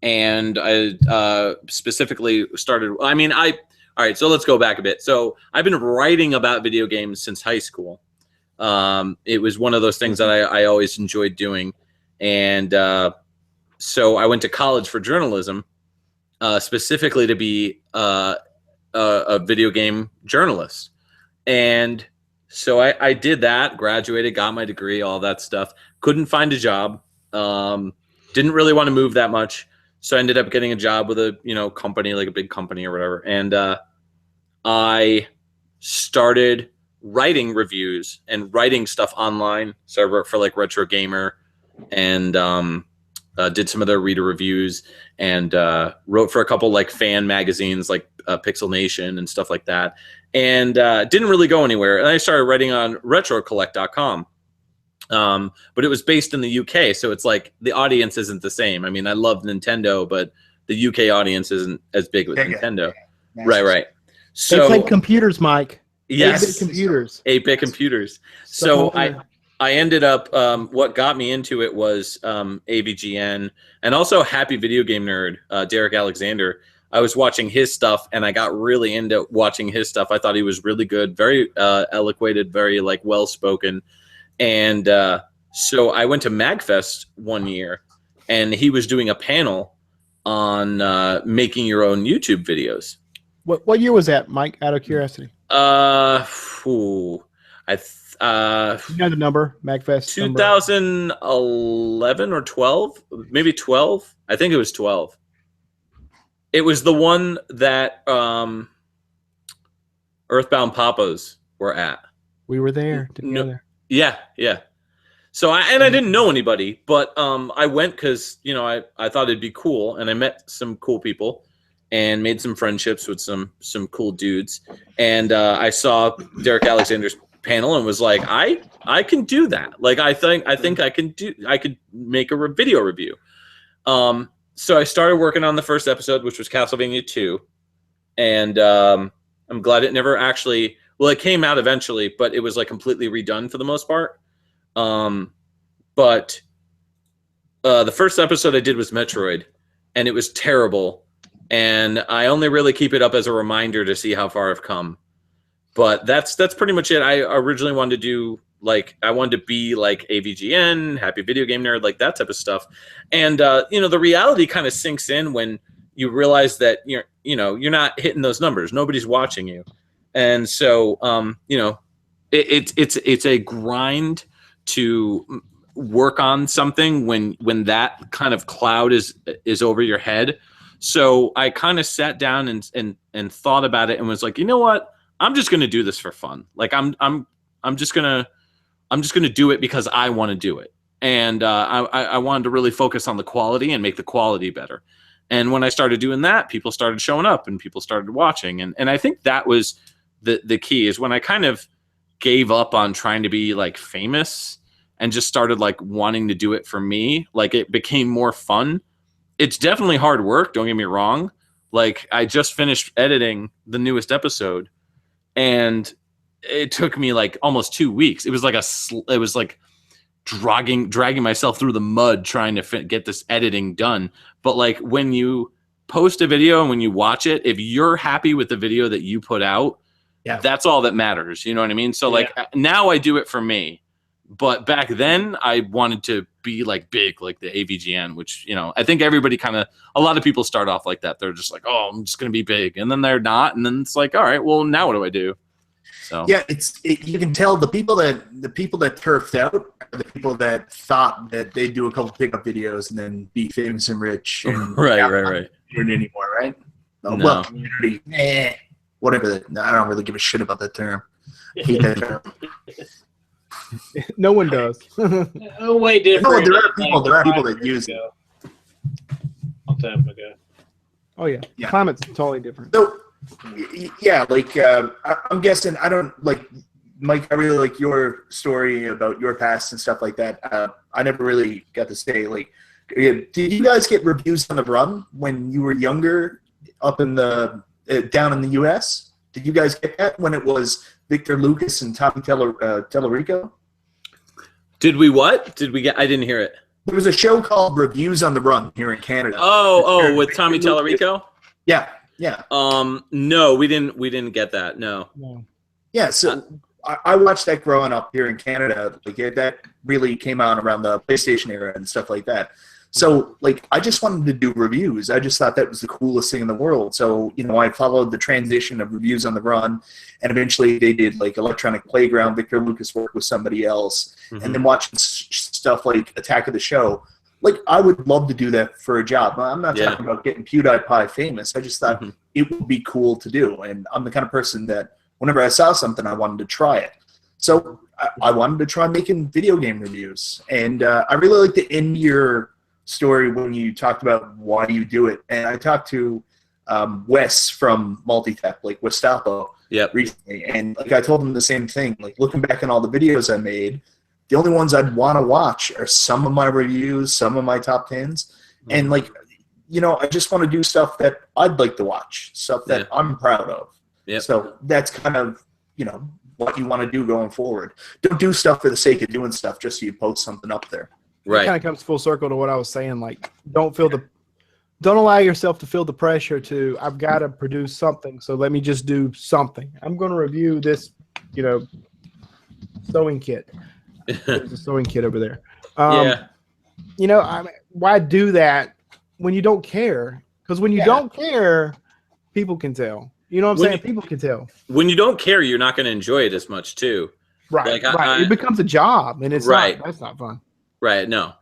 and I specifically started. I mean, all right. So let's go back a bit. So I've been writing about video games since high school. It was one of those things that I always enjoyed doing, and so I went to college for journalism, specifically to be a video game journalist. And So I did that, graduated, got my degree, all that stuff. Couldn't find a job. Didn't really want to move that much. So I ended up getting a job with a, company, like a big company or whatever. And I started writing reviews and writing stuff online. So I wrote for like Retro Gamer and did some of their reader reviews and wrote for a couple like fan magazines like Pixel Nation and stuff like that. And didn't really go anywhere. And I started writing on retrocollect.com. But it was based in the UK, so it's like the audience isn't the same. I mean, I love Nintendo, but the UK audience isn't as big with Nintendo. Yeah. Right. So they played computers, Mike. Yes, 8-bit computers. 8-bit computers. So I ended up. What got me into it was AVGN and also Happy Video Game Nerd, Derek Alexander. I was watching his stuff, and I got really into watching his stuff. I thought he was really good, very eloquated, very like well spoken. And so I went to MagFest one year, and he was doing a panel on making your own YouTube videos. What year was that, Mike? Out of curiosity. You know the number, MagFest. 2011 or 12, maybe 12. I think it was 12. It was the one that Earthbound Papas were at. We were there together. Yeah. So I didn't know anybody, but I went because I thought it'd be cool, and I met some cool people and made some friendships with some cool dudes. And I saw Derek Alexander's panel and was like, I can do that. Like I think I could make a video review. So I started working on the first episode, which was Castlevania 2, and I'm glad it never actually. Well, it came out eventually, but it was like completely redone for the most part. But the first episode I did was Metroid, and it was terrible. And I only really keep it up as a reminder to see how far I've come. But that's pretty much it. I originally wanted to do I wanted to be like AVGN, Happy Video Game Nerd, like that type of stuff. And the reality kind of sinks in when you realize that you're not hitting those numbers. Nobody's watching you. And so, it's a grind to work on something when that kind of cloud is over your head. So I kind of sat down and thought about it and was like, you know what? I'm just going to do this for fun. Like I'm just going to do it because I want to do it. And I wanted to really focus on the quality and make the quality better. And when I started doing that, people started showing up and people started watching. And I think that was the key, is when I kind of gave up on trying to be like famous and just started like wanting to do it for me, like it became more fun. It's definitely hard work, don't get me wrong. Like I just finished editing the newest episode, and it took me like almost 2 weeks. It was like dragging myself through the mud trying to get this editing done. But like when you post a video and when you watch it, if you're happy with the video that you put out, that's all that matters. You know what I mean? So like now I do it for me, but back then I wanted to be like big, like the AVGN, which, I think everybody a lot of people start off like that. They're just like, oh, I'm just going to be big. And then they're not. And then it's like, all right, well, now what do I do? So yeah, you can tell the people that turfed out are the people that thought that they'd do a couple pickup videos and then be famous and rich. And right. Anymore, right? No. Well, community, whatever. I don't really give a shit about that term. I hate that term. No one does. Oh, way different. No, there are people that use it. Long time ago. Oh yeah. Climate's totally different. So yeah, like I'm guessing, I don't like, Mike, I really like your story about your past and stuff like that. I never really got to say, like, did you guys get reviews on the run when you were younger up in the down in the US? Did you guys get that when it was Victor Lucas and Tommy Tellerico? Did we what? Did we get? I didn't hear it. There was a show called Reviews on the Run here in Canada. Oh, with Tommy Tellerico? Yeah. No, we didn't get that. No. Yeah, so I watched that growing up here in Canada. Like that really came out around the PlayStation era and stuff like that. So, like, I just wanted to do reviews. I just thought that was the coolest thing in the world. So, I followed the transition of Reviews on the Run, and eventually they did, like, Electronic Playground. Victor Lucas worked with somebody else, and then watching stuff like Attack of the Show. Like, I would love to do that for a job. I'm not talking about getting PewDiePie famous. I just thought it would be cool to do, and I'm the kind of person that whenever I saw something, I wanted to try it. So, I wanted to try making video game reviews, and I really like to end your story when you talked about why you do it, and I talked to Wes from Multitap, like Westapo, recently, and like I told him the same thing. Like, looking back on all the videos I made, the only ones I'd want to watch are some of my reviews, some of my top 10s, and like, I just want to do stuff that I'd like to watch, stuff that I'm proud of. So that's kind of what you want to do going forward. Don't do stuff for the sake of doing stuff just so you post something up there. Right. It kind of comes full circle to what I was saying. Like, don't allow yourself to feel the pressure to, I've got to produce something, so let me just do something. I'm going to review this, sewing kit. There's a sewing kit over there. Why do that when you don't care? Because when you don't care, people can tell. You know what I'm saying? People can tell. When you don't care, you're not going to enjoy it as much too. Right. Right. It becomes a job, and it's that's not fun. Right. No.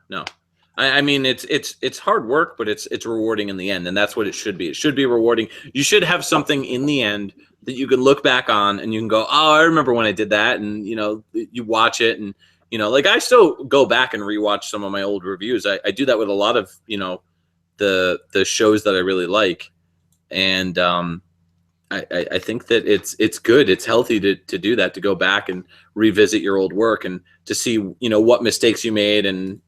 I mean, it's hard work, but it's rewarding in the end, and that's what it should be. It should be rewarding. You should have something in the end that you can look back on and you can go, oh, I remember when I did that, and you watch it, and like I still go back and rewatch some of my old reviews. I do that with a lot of the shows that I really like, and I think that it's good. It's healthy to do that, to go back and revisit your old work and to see, what mistakes you made and,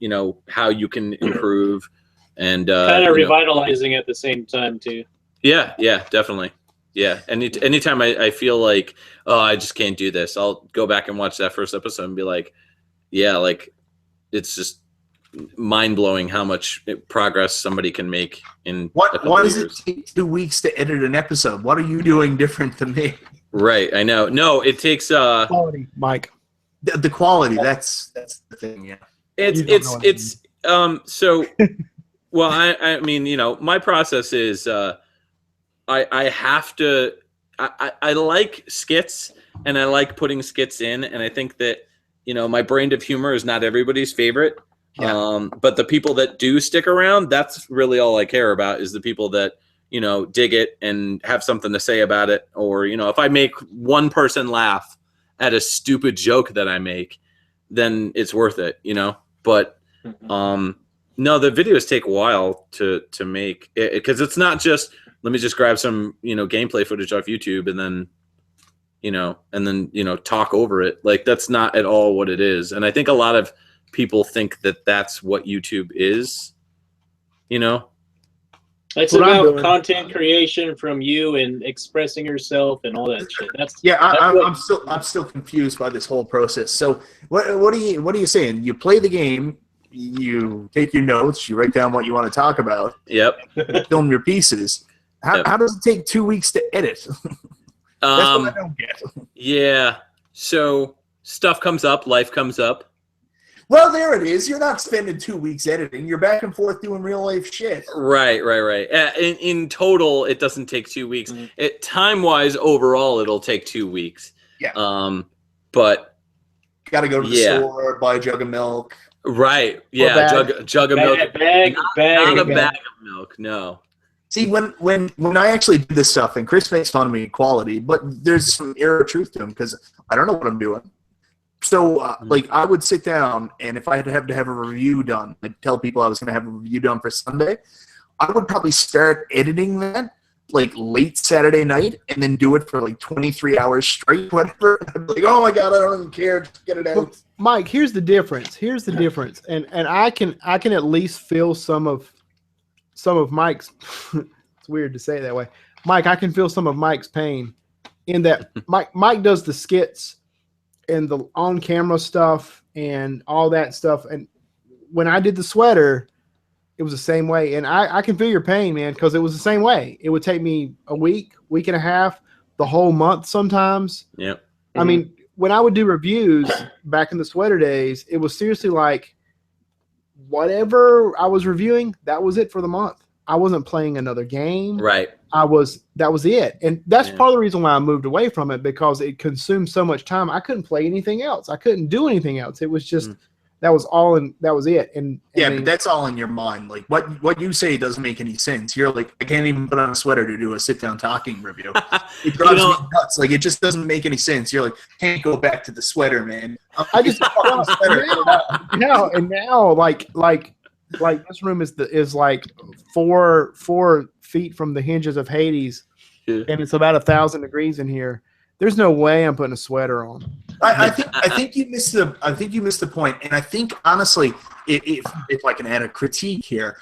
how you can improve and kind of revitalizing at the same time too. Yeah, definitely. Yeah. Anytime I feel like, oh, I just can't do this, I'll go back and watch that first episode and be like, yeah, like it's just mind-blowing how much progress somebody can make in why does it take 2 weeks to edit an episode? What are you doing different than me? Right, I know. No, it takes quality, Mike. The quality, that's the thing. Yeah, it's so well, I mean, my process is I have to I like skits, and I like putting skits in, and I think that my brand of humor is not everybody's favorite. Yeah. But the people that do stick around, that's really all I care about, is the people that, dig it and have something to say about it. Or, if I make one person laugh at a stupid joke that I make, then it's worth it, But no, the videos take a while to make it, because it's not just, let me just grab some, gameplay footage off YouTube and then, talk over it. Like, that's not at all what it is. And I think a lot of people think that that's what YouTube is, It's about content creation from you and expressing yourself and all that shit. I'm still confused by this whole process. So what are you saying? You play the game, you take your notes, you write down what you want to talk about. Yep. Film your pieces. How does it take 2 weeks to edit? That's what I don't get. Yeah. So stuff comes up, life comes up. Well, there it is. You're not spending 2 weeks editing. You're back and forth doing real life shit. Right. In total, it doesn't take 2 weeks. Time-wise, overall, it'll take 2 weeks. Yeah. But got to go to the store, buy a jug of milk. Right. Yeah. Jug of milk. Not a bag of milk. No. See, when I actually do this stuff, and Chris makes fun of me quality, but there's some air of truth to him because I don't know what I'm doing. So, like, I would sit down, and if I had to have a review done, I'd tell people I was going to have a review done for Sunday, I would probably start editing that, like, late Saturday night, and then do it for, like, 23 hours straight, whatever. I'd be like, oh, my God, I don't even care. Just get it out. Well, Mike, here's the difference. And I can at least feel some of Mike's – it's weird to say it that way. Mike, I can feel some of Mike's pain in that Mike does the skits and the on-camera stuff and all that stuff. And when I did the sweater, it was the same way. And I can feel your pain, man, because it was the same way. It would take me a week and a half, the whole month sometimes. Yep. I mean, when I would do reviews back in the sweater days, it was seriously like whatever I was reviewing, that was it for the month. I wasn't playing another game. Right. That was it. And that's part of the reason why I moved away from it, because it consumed so much time. I couldn't play anything else. I couldn't do anything else. It was just that was all, and that was it. And but that's all in your mind. Like what you say doesn't make any sense. You're like, I can't even put on a sweater to do a sit down talking review. It drives me nuts. Like, it just doesn't make any sense. You're like, can't go back to the sweater, man. I just now like this room is like 4 feet from the hinges of Hades, and it's about 1,000 degrees in here. There's no way I'm putting a sweater on. I think you missed the point, and I think honestly, if I can add a critique here,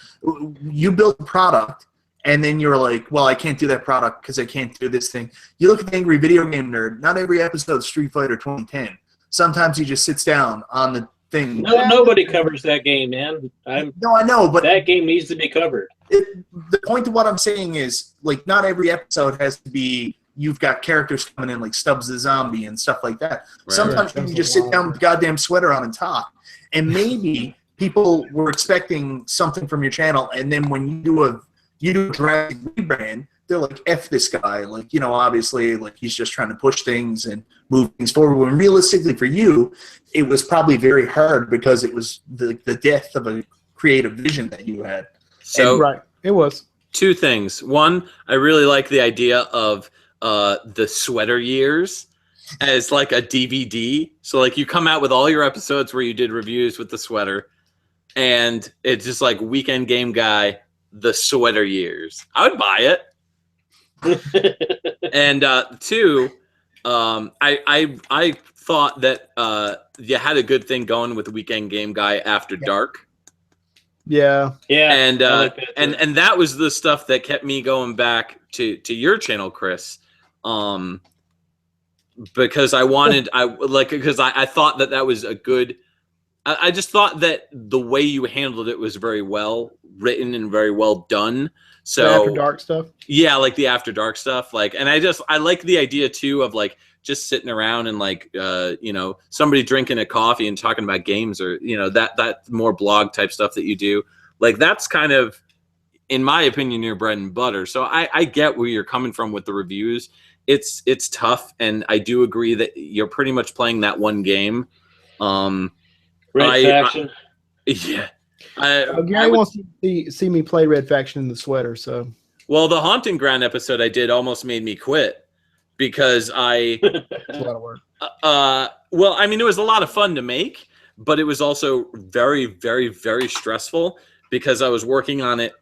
you built a product, and then you're like, well, I can't do that product because I can't do this thing. You look at the Angry Video Game Nerd. Not every episode is Street Fighter 2010. Sometimes he just sits down on the thing. No, nobody covers that game, man. No, I know, but that game needs to be covered. The point of what I'm saying is, like, not every episode has to be you've got characters coming in like Stubbs the Zombie and stuff like that. Right. Sometimes you can just sit down with the goddamn sweater on and talk. And maybe people were expecting something from your channel, and then when you do a drastic rebrand, they're like, F this guy. Like, you know, obviously, like, he's just trying to push things and move things forward. When realistically for you, it was probably very hard because it was the death of a creative vision that you had. So right, it was. 2 things. One, I really like the idea of the sweater years as like a DVD. So like you come out with all your episodes where you did reviews with the sweater, and it's just like Weekend Game Guy, the sweater years. I would buy it. And 2, I thought that you had a good thing going with the Weekend Game Guy After Dark. Yeah. And and that was the stuff that kept me going back to your channel, Chris. Because I thought that was a good. I just thought that the way you handled it was very well written and very well done. So the After Dark stuff. Yeah, like the After Dark stuff. Like, and I like the idea too of like just sitting around and like you know, somebody drinking a coffee and talking about games, or you know, that more blog type stuff that you do. Like, that's kind of, in my opinion, your bread and butter. So I get where you're coming from with the reviews. It's tough, and I do agree that you're pretty much playing that one game. Red Faction. Gary wants to see me play Red Faction in the sweater. So, well, the Haunting Ground episode I did almost made me quit because it's a lot of work. Well, I mean, it was a lot of fun to make, but it was also very, very, very stressful because I was working on it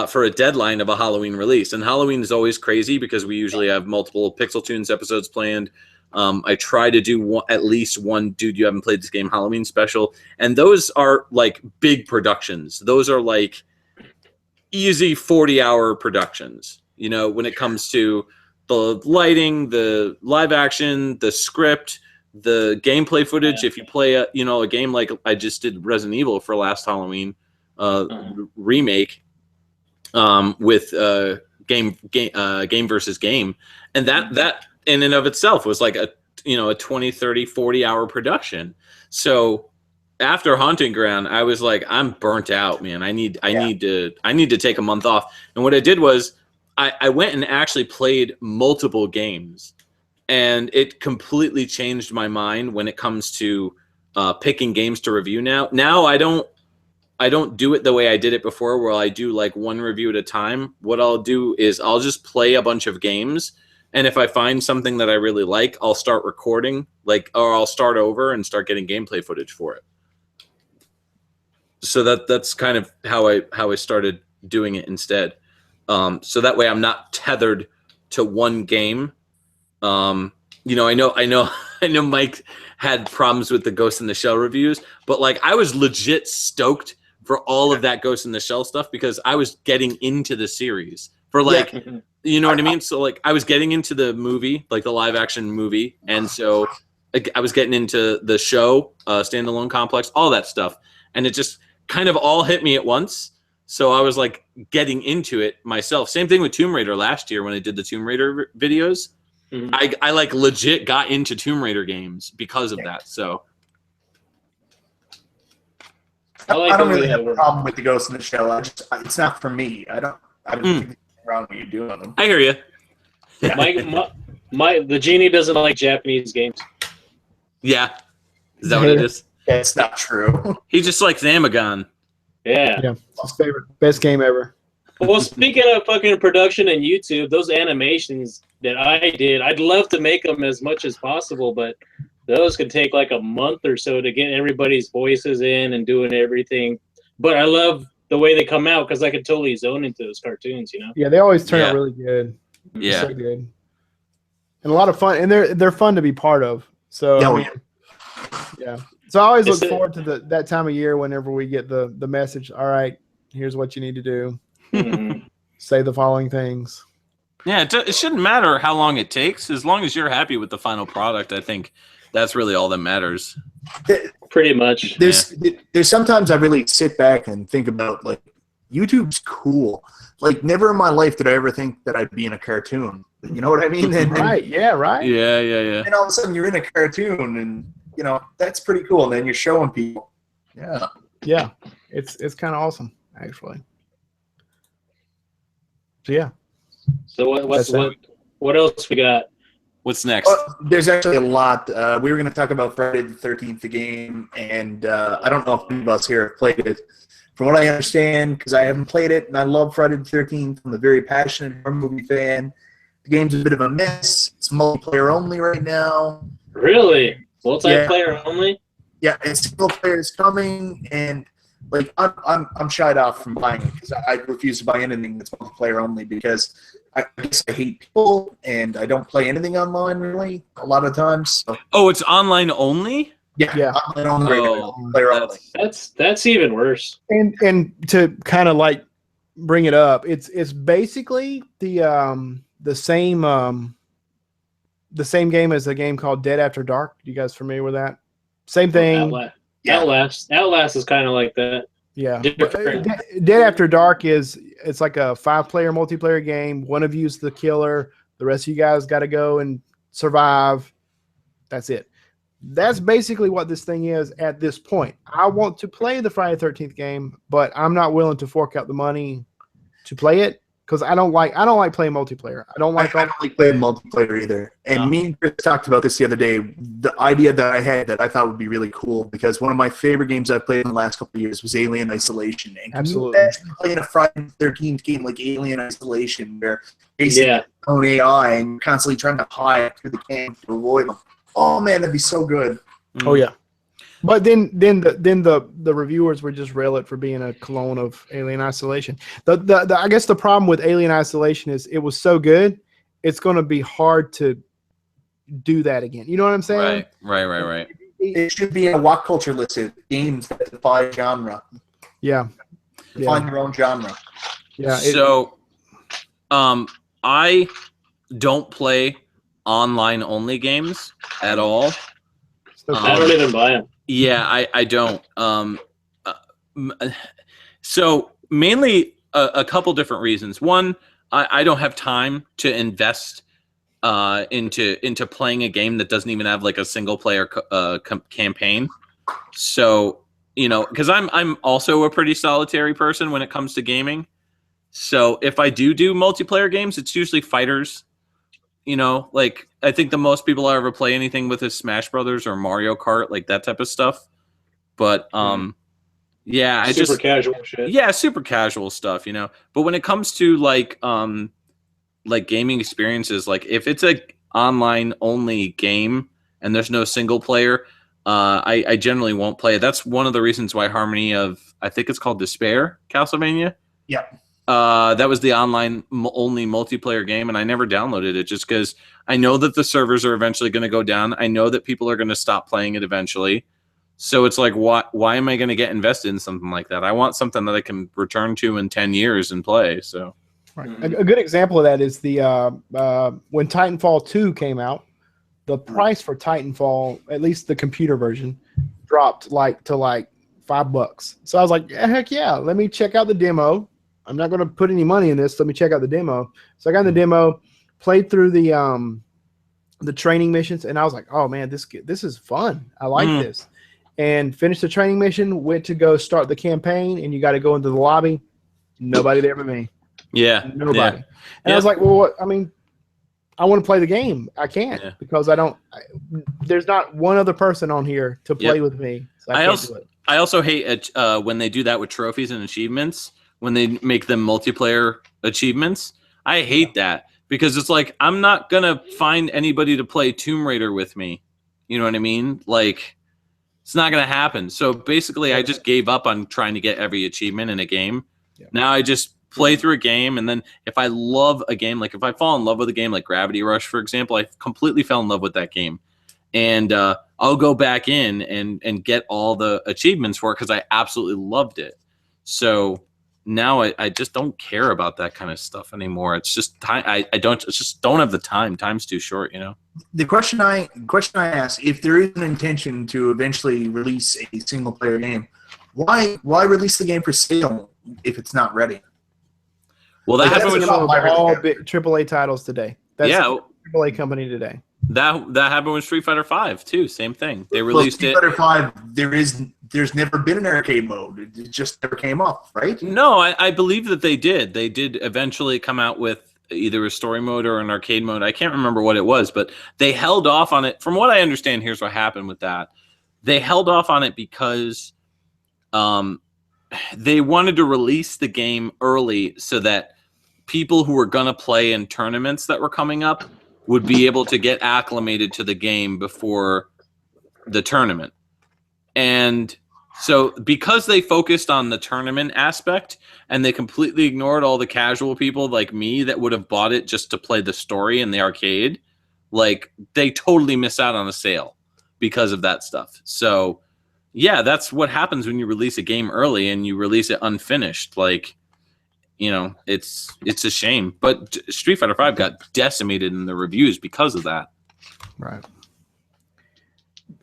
for a deadline of a Halloween release. And Halloween is always crazy because we usually have multiple Pixel Tunes episodes planned. I try to do at least one Dude You Haven't Played This Game Halloween special. And those are like big productions. Those are like easy 40-hour productions, you know, when it comes to the lighting, the live action, the script, the gameplay footage. If you play a game like I just did Resident Evil for last Halloween remake with game versus game, and that in and of itself was like a 20, 30, 40-hour production. So after Haunting Ground, I was like, I'm burnt out, man. I need to take a month off. And what I did was I went and actually played multiple games, and it completely changed my mind when it comes to picking games to review now. Now I don't do it the way I did it before, where I do like one review at a time. What I'll do is I'll just play a bunch of games, and if I find something that I really like, I'll start recording, or I'll start over and start getting gameplay footage for it. So that's kind of how I started doing it instead. So that way I'm not tethered to one game. I know Mike had problems with the Ghost in the Shell reviews, but like I was legit stoked for all of that Ghost in the Shell stuff because I was getting into the series for like, you know what I mean? So like I was getting into the movie, like the live action movie. And so I was getting into the show, standalone complex, all that stuff. And it just kind of all hit me at once. So I was like getting into it myself. Same thing with Tomb Raider last year when I did the Tomb Raider videos. Mm-hmm. I like legit got into Tomb Raider games because of that. So I don't really have a problem with the Ghost in the Shell. It's not for me. I don't think anything wrong with you doing them. I hear you. The genie doesn't like Japanese games. Yeah. Is that what it is? That's not true. He just likes Amagon. Yeah. Yeah. It's his favorite. Best game ever. Well, speaking of fucking production and YouTube, those animations that I did, I'd love to make them as much as possible, but those could take like a month or so to get everybody's voices in and doing everything. But I love the way they come out because I could totally zone into those cartoons, you know? Yeah, they always turn out really good. Yeah. So good. And a lot of fun. And they're fun to be part of. So, yeah. So I always look forward to that time of year whenever we get the message, all right, here's what you need to do. Say the following things. Yeah, it shouldn't matter how long it takes. As long as you're happy with the final product, I think that's really all that matters. Pretty much. There's sometimes I really sit back and think about, like, YouTube's cool. Like, never in my life did I ever think that I'd be in a cartoon. You know what I mean? Right, yeah, right. Yeah. And all of a sudden you're in a cartoon and, you know, that's pretty cool. And then you're showing people. Yeah. Yeah. It's kind of awesome, actually. So, yeah. So what else we got? What's next? There's actually a lot. We were going to talk about Friday the 13th, the game, and I don't know if any of us here have played it. From what I understand, because I haven't played it, and I love Friday the 13th, I'm a very passionate horror movie fan. The game's a bit of a mess. It's multiplayer only right now. Really? Multiplayer only? Yeah, and single player is coming, and like I'm shied off from buying it because I refuse to buy anything that's multiplayer only because I guess I hate people and I don't play anything online really a lot of times. So. Oh, it's online only? Yeah. Online only. Player only. That's even worse. And to kind of like bring it up, it's basically the same game as a game called Dead After Dark. You guys familiar with that? Same thing. Outlast is kind of like that. Yeah. Dead After Dark it's like a 5-player multiplayer game. One of you's the killer. The rest of you guys got to go and survive. That's it. That's basically what this thing is at this point. I want to play the Friday the 13th game, but I'm not willing to fork out the money to play it because I don't like playing multiplayer. I don't like playing multiplayer either. And me and Chris talked about this the other day. The idea that I had that I thought would be really cool because one of my favorite games I've played in the last couple of years was Alien Isolation. And absolutely. Playing a Friday the 13th game like Alien Isolation where basically you own AI and you're constantly trying to hide through the game to avoid them. Oh man, that'd be so good. Oh yeah. But then the reviewers would just rail it for being a clone of Alien Isolation. The I guess the problem with Alien Isolation is it was so good, it's going to be hard to do that again. You know what I'm saying? Right. It should be a What Culture list of games that defy genre. Yeah. Define your own genre. Yeah. So, I don't play online only games at all. I don't even buy them. Yeah, I don't. So mainly a couple different reasons. One, I don't have time to invest into playing a game that doesn't even have like a single player campaign. So because I'm also a pretty solitary person when it comes to gaming. So if I do multiplayer games, it's usually fighters. Like I think the most people I ever play anything with is Smash Brothers or Mario Kart, like that type of stuff. But yeah, super casual shit. Yeah, super casual stuff, But when it comes to like gaming experiences, like if it's a online only game and there's no single player, I generally won't play it. That's one of the reasons why Harmony of I think it's called Despair, Castlevania. Yeah. That was the online only multiplayer game, and I never downloaded it just because I know that the servers are eventually going to go down. I know that people are going to stop playing it eventually. So it's like, why am I going to get invested in something like that? I want something that I can return to in 10 years and play. So, right. A good example of that is the when Titanfall 2 came out, the price for Titanfall, at least the computer version, dropped to $5. So I was like, heck yeah, let me check out the demo. I'm not going to put any money in this. Let me check out the demo. So I got in the demo, played through the training missions, and I was like, oh man, this is fun. I like this. and finished the training mission, went to go start the campaign, and you got to go into the lobby. Nobody there but me. Yeah. Nobody. Yeah. And I was like, well, what? I mean, I want to play the game. I can't because there's not one other person on here to play with me. So I can't do it. I also hate when they do that with trophies and achievements, when they make them multiplayer achievements. I hate that because it's like, I'm not going to find anybody to play Tomb Raider with me. You know what I mean? Like, it's not going to happen. So basically, I just gave up on trying to get every achievement in a game. Yeah. Now I just play through a game, and then if I love a game, like if I fall in love with a game like Gravity Rush, for example, I completely fell in love with that game. And I'll go back in and get all the achievements for it because I absolutely loved it. So now I just don't care about that kind of stuff anymore. It's just I just don't have the time. Time's too short, you know. The question I ask, if there is an intention to eventually release a single player game, why release the game for sale if it's not ready? Well, that happened with all big AAA titles today. That's the AAA company today. That happened with Street Fighter V too. Same thing. They released Street Fighter V. There's never been an arcade mode. It just never came up, right? No, I believe that they did. They did eventually come out with either a story mode or an arcade mode. I can't remember what it was, but they held off on it. From what I understand, here's what happened with that. They held off on it because they wanted to release the game early so that people who were going to play in tournaments that were coming up would be able to get acclimated to the game before the tournament. And so because they focused on the tournament aspect and they completely ignored all the casual people like me that would have bought it just to play the story in the arcade, like they totally miss out on a sale because of that stuff. So yeah, that's what happens when you release a game early and you release it unfinished. Like, you know, it's a shame. But Street Fighter V got decimated in the reviews because of that. Right.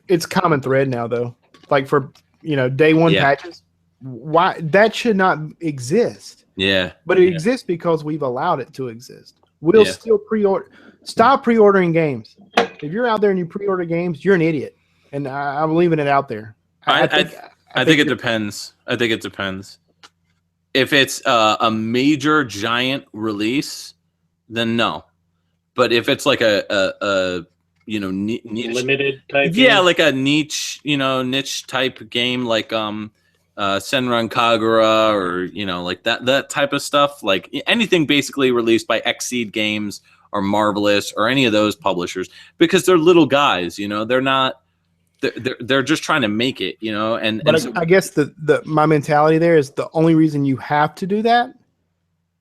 It's common thread now, though. Like for, day one patches, why that should not exist. Yeah. But it exists because we've allowed it to exist. We'll still pre-order. Stop pre-ordering games. If you're out there and you pre-order games, you're an idiot. And I'm leaving it out there. I think it depends. I think it depends. If it's a major giant release, then no. But if it's like a niche, limited type game? Like a niche type game, like Senran Kagura, or like that type of stuff, like anything basically released by Xseed Games or Marvelous or any of those publishers, because they're little guys, they're not. They're just trying to make it, But I guess my mentality there is the only reason you have to do that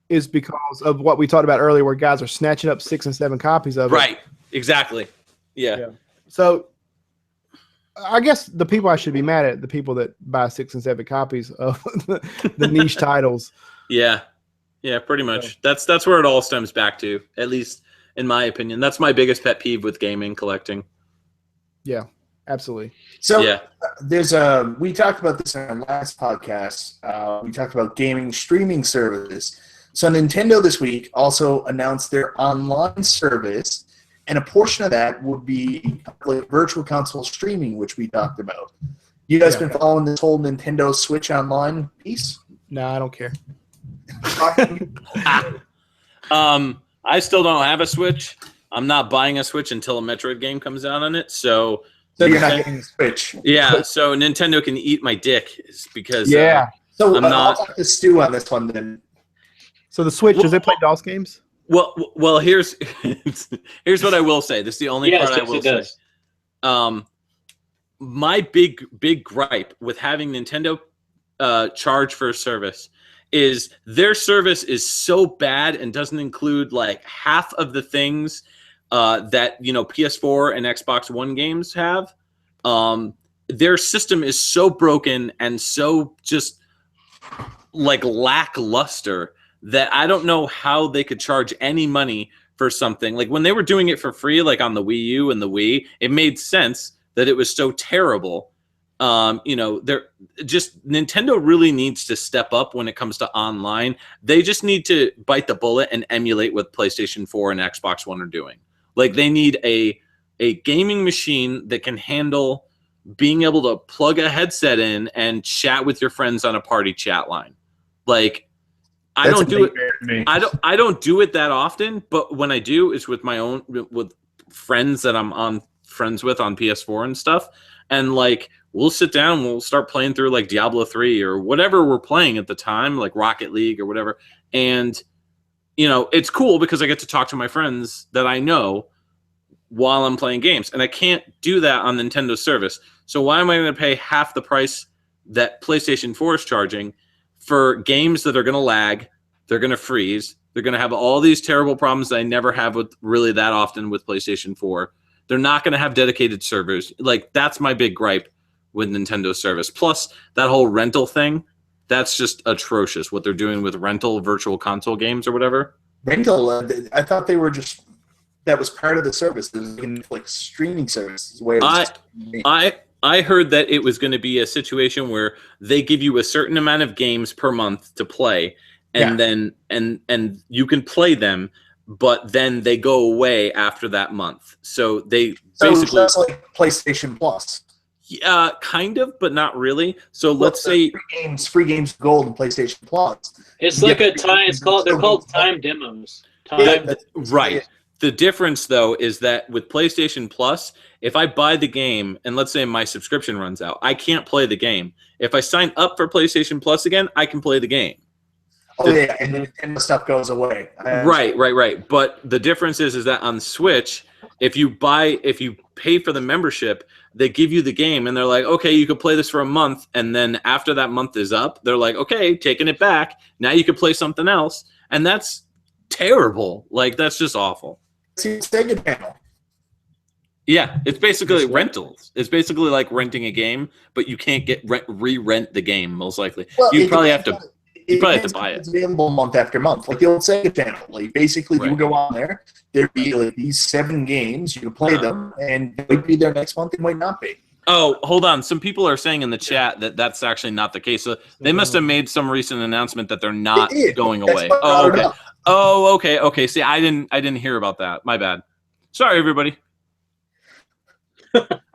is because of what we talked about earlier, where guys are snatching up 6 and 7 copies of it. Right. Exactly. Yeah. So I guess the people I should be mad at, the people that buy 6 and 7 copies of the niche titles. Yeah. Yeah, pretty much. That's where it all stems back to, at least in my opinion. That's my biggest pet peeve with gaming collecting. Yeah. Absolutely. So we talked about this in our last podcast. We talked about gaming streaming services. So Nintendo this week also announced their online service, and a portion of that would be like virtual console streaming, which we talked about. You guys been following this whole Nintendo Switch Online piece? No, I don't care. I still don't have a Switch. I'm not buying a Switch until a Metroid game comes out on it. So you're not getting the Switch. Yeah, so Nintendo can eat my dick because so I'm not. I'll talk to Stu on this one then. So the Switch, does it play DOS games? Well, here's what I will say. This is the only part I will say. My big gripe with having Nintendo charge for a service is their service is so bad and doesn't include like half of the things that PS4 and Xbox One games have. Their system is so broken and so just like lackluster that I don't know how they could charge any money for something. Like when they were doing it for free, like on the Wii U and the Wii, it made sense that it was so terrible. They're just, Nintendo really needs to step up when it comes to online. They just need to bite the bullet and emulate what PlayStation 4 and Xbox One are doing. Like they need a gaming machine that can handle being able to plug a headset in and chat with your friends on a party chat line. Like, I don't do it. I don't do it that often, but when I do, it's with with friends that I'm friends with on PS4 and stuff. And like, we'll sit down, we'll start playing through like Diablo 3 or whatever we're playing at the time, like Rocket League or whatever. And it's cool because I get to talk to my friends that I know while I'm playing games, and I can't do that on Nintendo's service. So why am I going to pay half the price that PlayStation 4 is charging for games that are going to lag, they're going to freeze, they're going to have all these terrible problems that I never have with really that often with PlayStation 4. They're not going to have dedicated servers. Like, that's my big gripe with Nintendo's service. Plus, that whole rental thing, that's just atrocious, what they're doing with rental virtual console games or whatever. Rental, I thought they were just, that was part of the service. It was like streaming service. The way it was I heard that it was going to be a situation where they give you a certain amount of games per month to play, and then and you can play them, but then they go away after that month. So they basically that's like PlayStation Plus. Kind of, but not really. So let's say free games gold and PlayStation Plus. It's like a time. They're called time demos. Right. The difference, though, is that with PlayStation Plus, if I buy the game and let's say my subscription runs out, I can't play the game. If I sign up for PlayStation Plus again, I can play the game. Oh, yeah, and the stuff goes away. Right. But the difference is that on Switch, if you pay for the membership, they give you the game and they're like, okay, you can play this for a month. And then after that month is up, they're like, okay, taking it back. Now you can play something else. And that's terrible. Like, that's just awful. Sega Channel. Yeah, it's basically rentals. It's basically like renting a game, but you can't re-rent the game, most likely. Well, you probably have to buy it. It's available month after month, like the old Sega Channel. Like, basically, you would go on there, there'd be like these 7 games, you could play them, and they might be there next month, it might not be. Oh, hold on. Some people are saying in the chat that that's actually not the case. So they must have made some recent announcement that they're not going away. Oh, okay. Oh, okay. Okay. See, I didn't hear about that. My bad. Sorry, everybody.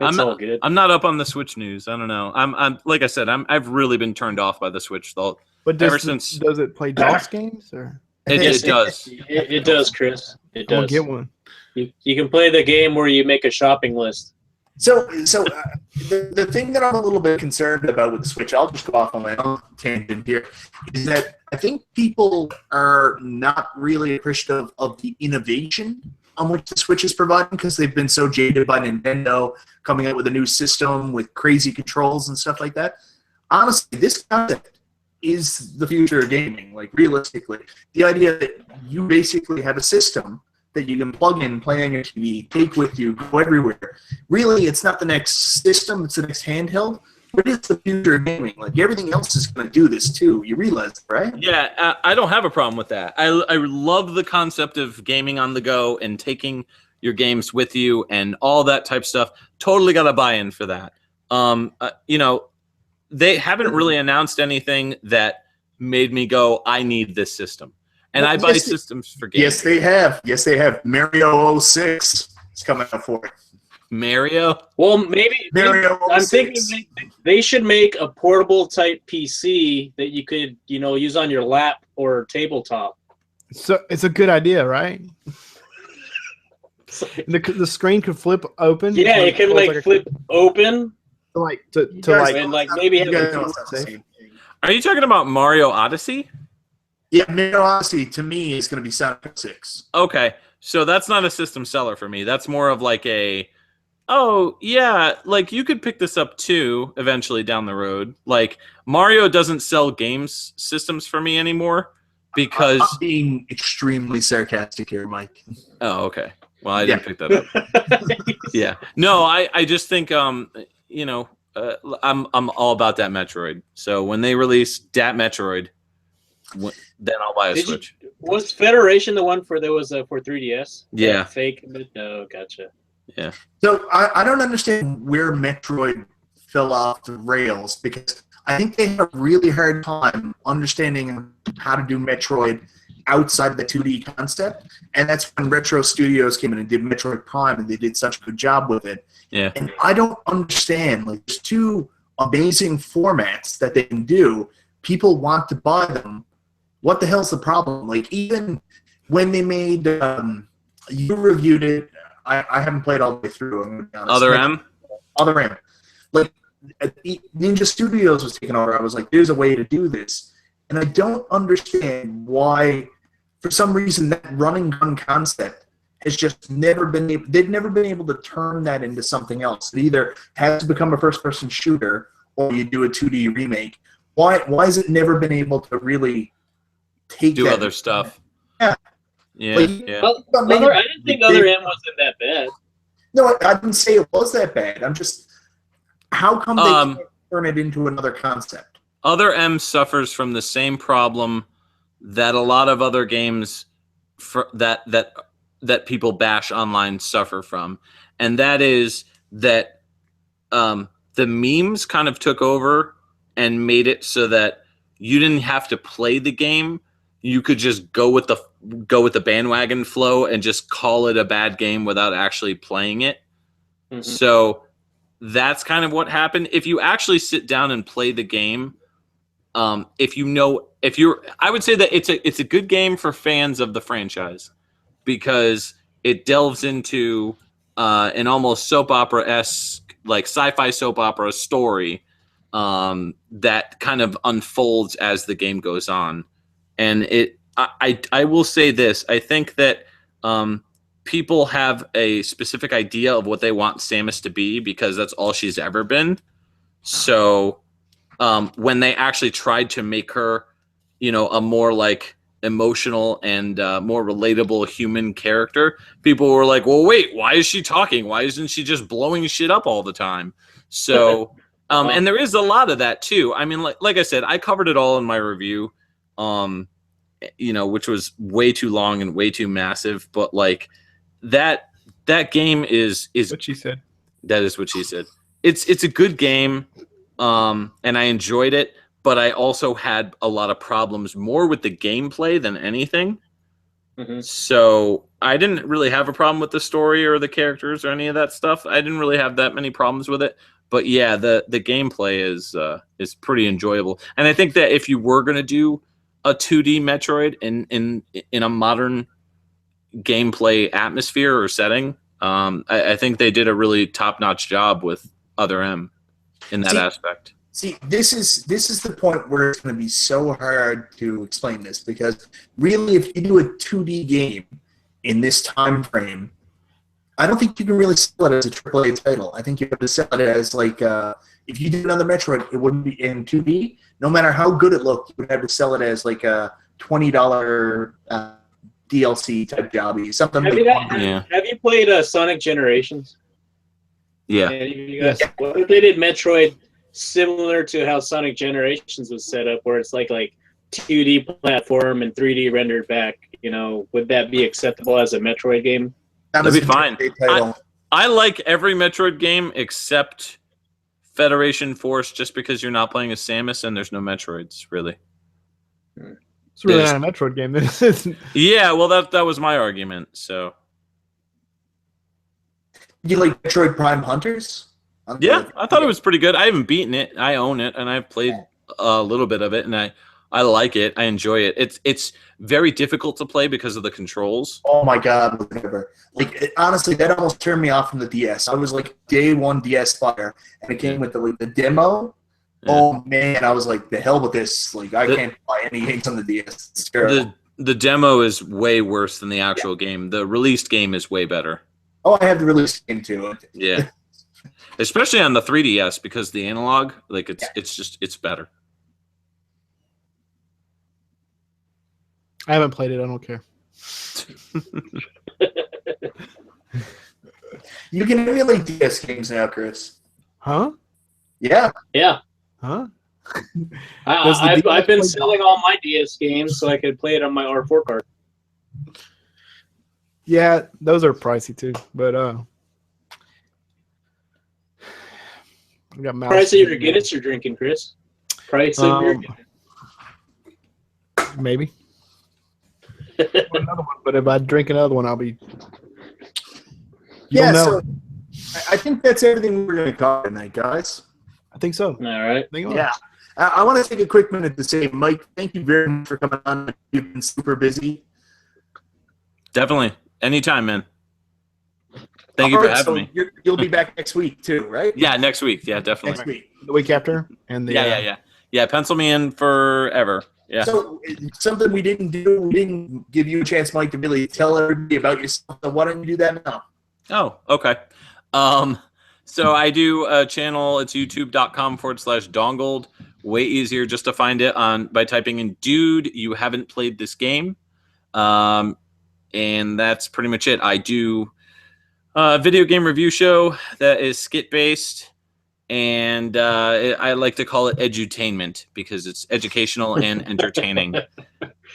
All good. I'm not up on the Switch news. I don't know. I'm like I said, I've really been turned off by the Switch though. But does it play DOS games or? It does. It does, Chris. It does. I'll get one. You can play the game where you make a shopping list. So the thing that I'm a little bit concerned about with the Switch, I'll just go off on my own tangent here, is that I think people are not really appreciative of the innovation on which the Switch is providing because they've been so jaded by Nintendo coming out with a new system with crazy controls and stuff like that. Honestly, this concept is the future of gaming. Like, realistically, the idea that you basically have a system that you can plug in, play on your TV, take with you, go everywhere. Really, it's not the next system, it's the next handheld, but it's the future of gaming. Like, everything else is going to do this too. You realize, right? Yeah, I don't have a problem with that. I love the concept of gaming on the go and taking your games with you and all that type of stuff. Totally got a buy-in for that. They haven't really announced anything that made me go, I need this system. And I buy systems for games. Yes, they have. Mario 06 is coming out for it. Mario? Well, maybe Mario I'm 06. thinking they should make a portable type PC that you could, use on your lap or tabletop. So it's a good idea, right? The screen could flip open. Yeah, it can flip open. And maybe have Are you talking about Mario Odyssey? Yeah, Mario Odyssey to me is going to be Sonic 06. Okay, so that's not a system seller for me. That's more of like you could pick this up too eventually down the road. Like, Mario doesn't sell games systems for me anymore because I'm being extremely sarcastic here, Mike. Oh, okay. Well, I didn't pick that up. Yeah. No, I just think I'm all about that Metroid. So when they release that Metroid, then I'll buy a Switch. Was Federation the one for 3DS? Yeah. Fake? No, gotcha. Yeah. So I don't understand where Metroid fell off the rails because I think they had a really hard time understanding how to do Metroid outside the 2D concept, and that's when Retro Studios came in and did Metroid Prime, and they did such a good job with it. Yeah. And I don't understand. Like, there's two amazing formats that they can do. People want to buy them. What the hell's the problem? Like, even when they made, you reviewed it. I haven't played all the way through. I'm gonna be honest. Other M. Like, Ninja Studios was taken over. I was like, there's a way to do this. And I don't understand why, for some reason, that running gun concept has just never been able, they've never been able to turn that into something else. It either has to become a first-person shooter or you do a 2D remake. Why has it never been able to really do other stuff? Yeah. Yeah, like, yeah. Well, I didn't think Other M wasn't that bad. No, I didn't say it was that bad. I'm just, how come they can't turn it into another concept? Other M suffers from the same problem that a lot of other games that people bash online suffer from, and that is that the memes kind of took over and made it so that you didn't have to play the game. You could just go with the bandwagon flow and just call it a bad game without actually playing it. Mm-hmm. So that's kind of what happened. If you actually sit down and play the game, I would say that it's a good game for fans of the franchise because it delves into an almost soap opera-esque, like sci-fi soap opera story that kind of unfolds as the game goes on. And I will say this. I think that people have a specific idea of what they want Samus to be because that's all she's ever been. So when they actually tried to make her, a more like emotional and more relatable human character, people were like, well, wait, why is she talking? Why isn't she just blowing shit up all the time? So, and there is a lot of that too. I mean, like I said, I covered it all in my review. Which was way too long and way too massive, but like that game is what she said. That is what she said. It's a good game, and I enjoyed it, but I also had a lot of problems more with the gameplay than anything. Mm-hmm. So I didn't really have a problem with the story or the characters or any of that stuff. I didn't really have that many problems with it. But yeah, the gameplay is pretty enjoyable, and I think that if you were going to do a 2D Metroid in a modern gameplay atmosphere or setting, I think they did a really top-notch job with Other M in that aspect. See, this is the point where it's going to be so hard to explain this, because really, if you do a 2D game in this time frame, I don't think you can really sell it as a AAA title. I think you have to sell it as like, if you do another Metroid, it wouldn't be in 2D. No matter how good it looked, you would have to sell it as like a $20 DLC type jobby. Something. Have you played Sonic Generations? Yeah. Yes. What if they did Metroid similar to how Sonic Generations was set up, where it's like 2D platform and 3D rendered back? Would that be acceptable as a Metroid game? That'd be fine. I like every Metroid game except Federation Force, just because you're not playing as Samus and there's no Metroids, really. It's really not a Metroid game. Yeah, well, that was my argument. So, you like Metroid Prime Hunters? Yeah, I thought it was pretty good. I haven't beaten it. I own it, and I've played a little bit of it, and I like it. I enjoy it. It's very difficult to play because of the controls. Oh my god, whatever. Honestly, that almost turned me off from the DS. I was like day one DS fire, and it came with the demo. Yeah. Oh man, I was like, the hell with this. I can't buy any games on the DS. It's terrible. The demo is way worse than the actual game. The released game is way better. Oh, I have the released game too. Yeah. Especially on the 3DS, because the analog, it's better. I haven't played it. I don't care. You can emulate DS games now, Chris. Huh? Yeah. Yeah. Huh? I've been selling all my DS games so I could play it on my R4 card. Yeah, those are pricey too. But I got mouse. Price of your Guinness you're drinking, Chris? Price of your Guinness. Maybe. another one, but if I drink another one, I'll be. Yeah, know. so I think that's everything we're going to cover tonight, guys. I think so. All right. Yeah. I want to take a quick minute to say, Mike, thank you very much for coming on. You've been super busy. Definitely. Anytime, man. Thank you for having me. You'll be back next week, too, right? Yeah, next week. Yeah, definitely. Next week. The week after, and the Yeah, pencil me in forever. Yeah. So something we didn't do, we didn't give you a chance, Mike, to really tell everybody about yourself. So why don't you do that now? Oh, okay. So I do a channel. It's youtube.com/dongold. Way easier just to find it by typing in "dude, you haven't played this game," and that's pretty much it. I do a video game review show that is skit based, and I like to call it edutainment because it's educational and entertaining.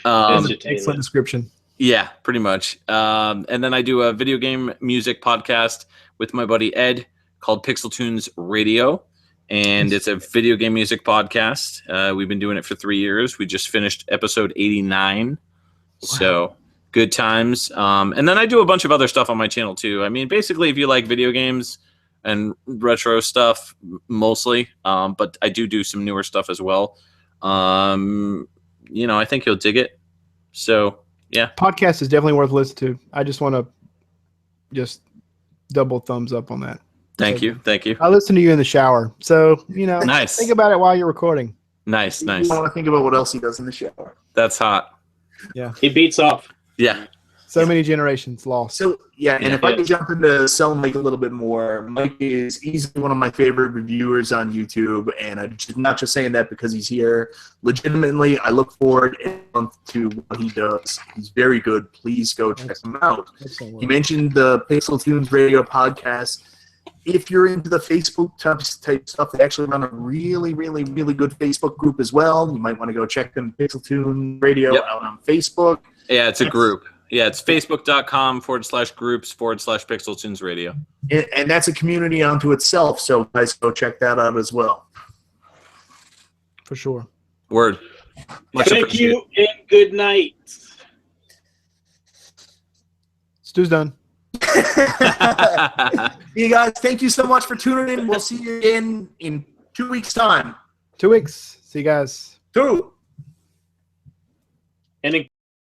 excellent description. Yeah, pretty much. And then I do a video game music podcast with my buddy Ed called Pixel Tunes Radio. And it's a video game music podcast. We've been doing it for 3 years. We just finished episode 89. Wow. So good times. And then I do a bunch of other stuff on my channel too. I mean, basically, if you like video games and retro stuff, mostly. But I do some newer stuff as well. I think you'll dig it. So, yeah. Podcast is definitely worth listening to. I just want to double thumbs up on that. Thank you. I listen to you in the shower. So, nice. Think about it while you're recording. Nice. You want to think about what else he does in the shower. That's hot. Yeah. He beats off. Yeah. So many generations lost. So, if I could jump into sell Mike a little bit more, Mike is easily one of my favorite reviewers on YouTube, and I'm not just saying that because he's here. Legitimately, I look forward to what he does. He's very good. Please go check him out. He mentioned the Pixel Tunes Radio podcast. If you're into the Facebook type stuff, they actually run a really, really, really good Facebook group as well. You might want to go check them, Pixel Tune Radio, out on Facebook. Yeah, it's a group. Yeah, it's facebook.com/groups/Pixel Tunes Radio. And that's a community unto itself, so guys, go check that out as well. For sure. Word. Thank you and good night. Stu's done. You guys, thank you so much for tuning in. We'll see you in 2 weeks' time. 2 weeks. See you guys. 2.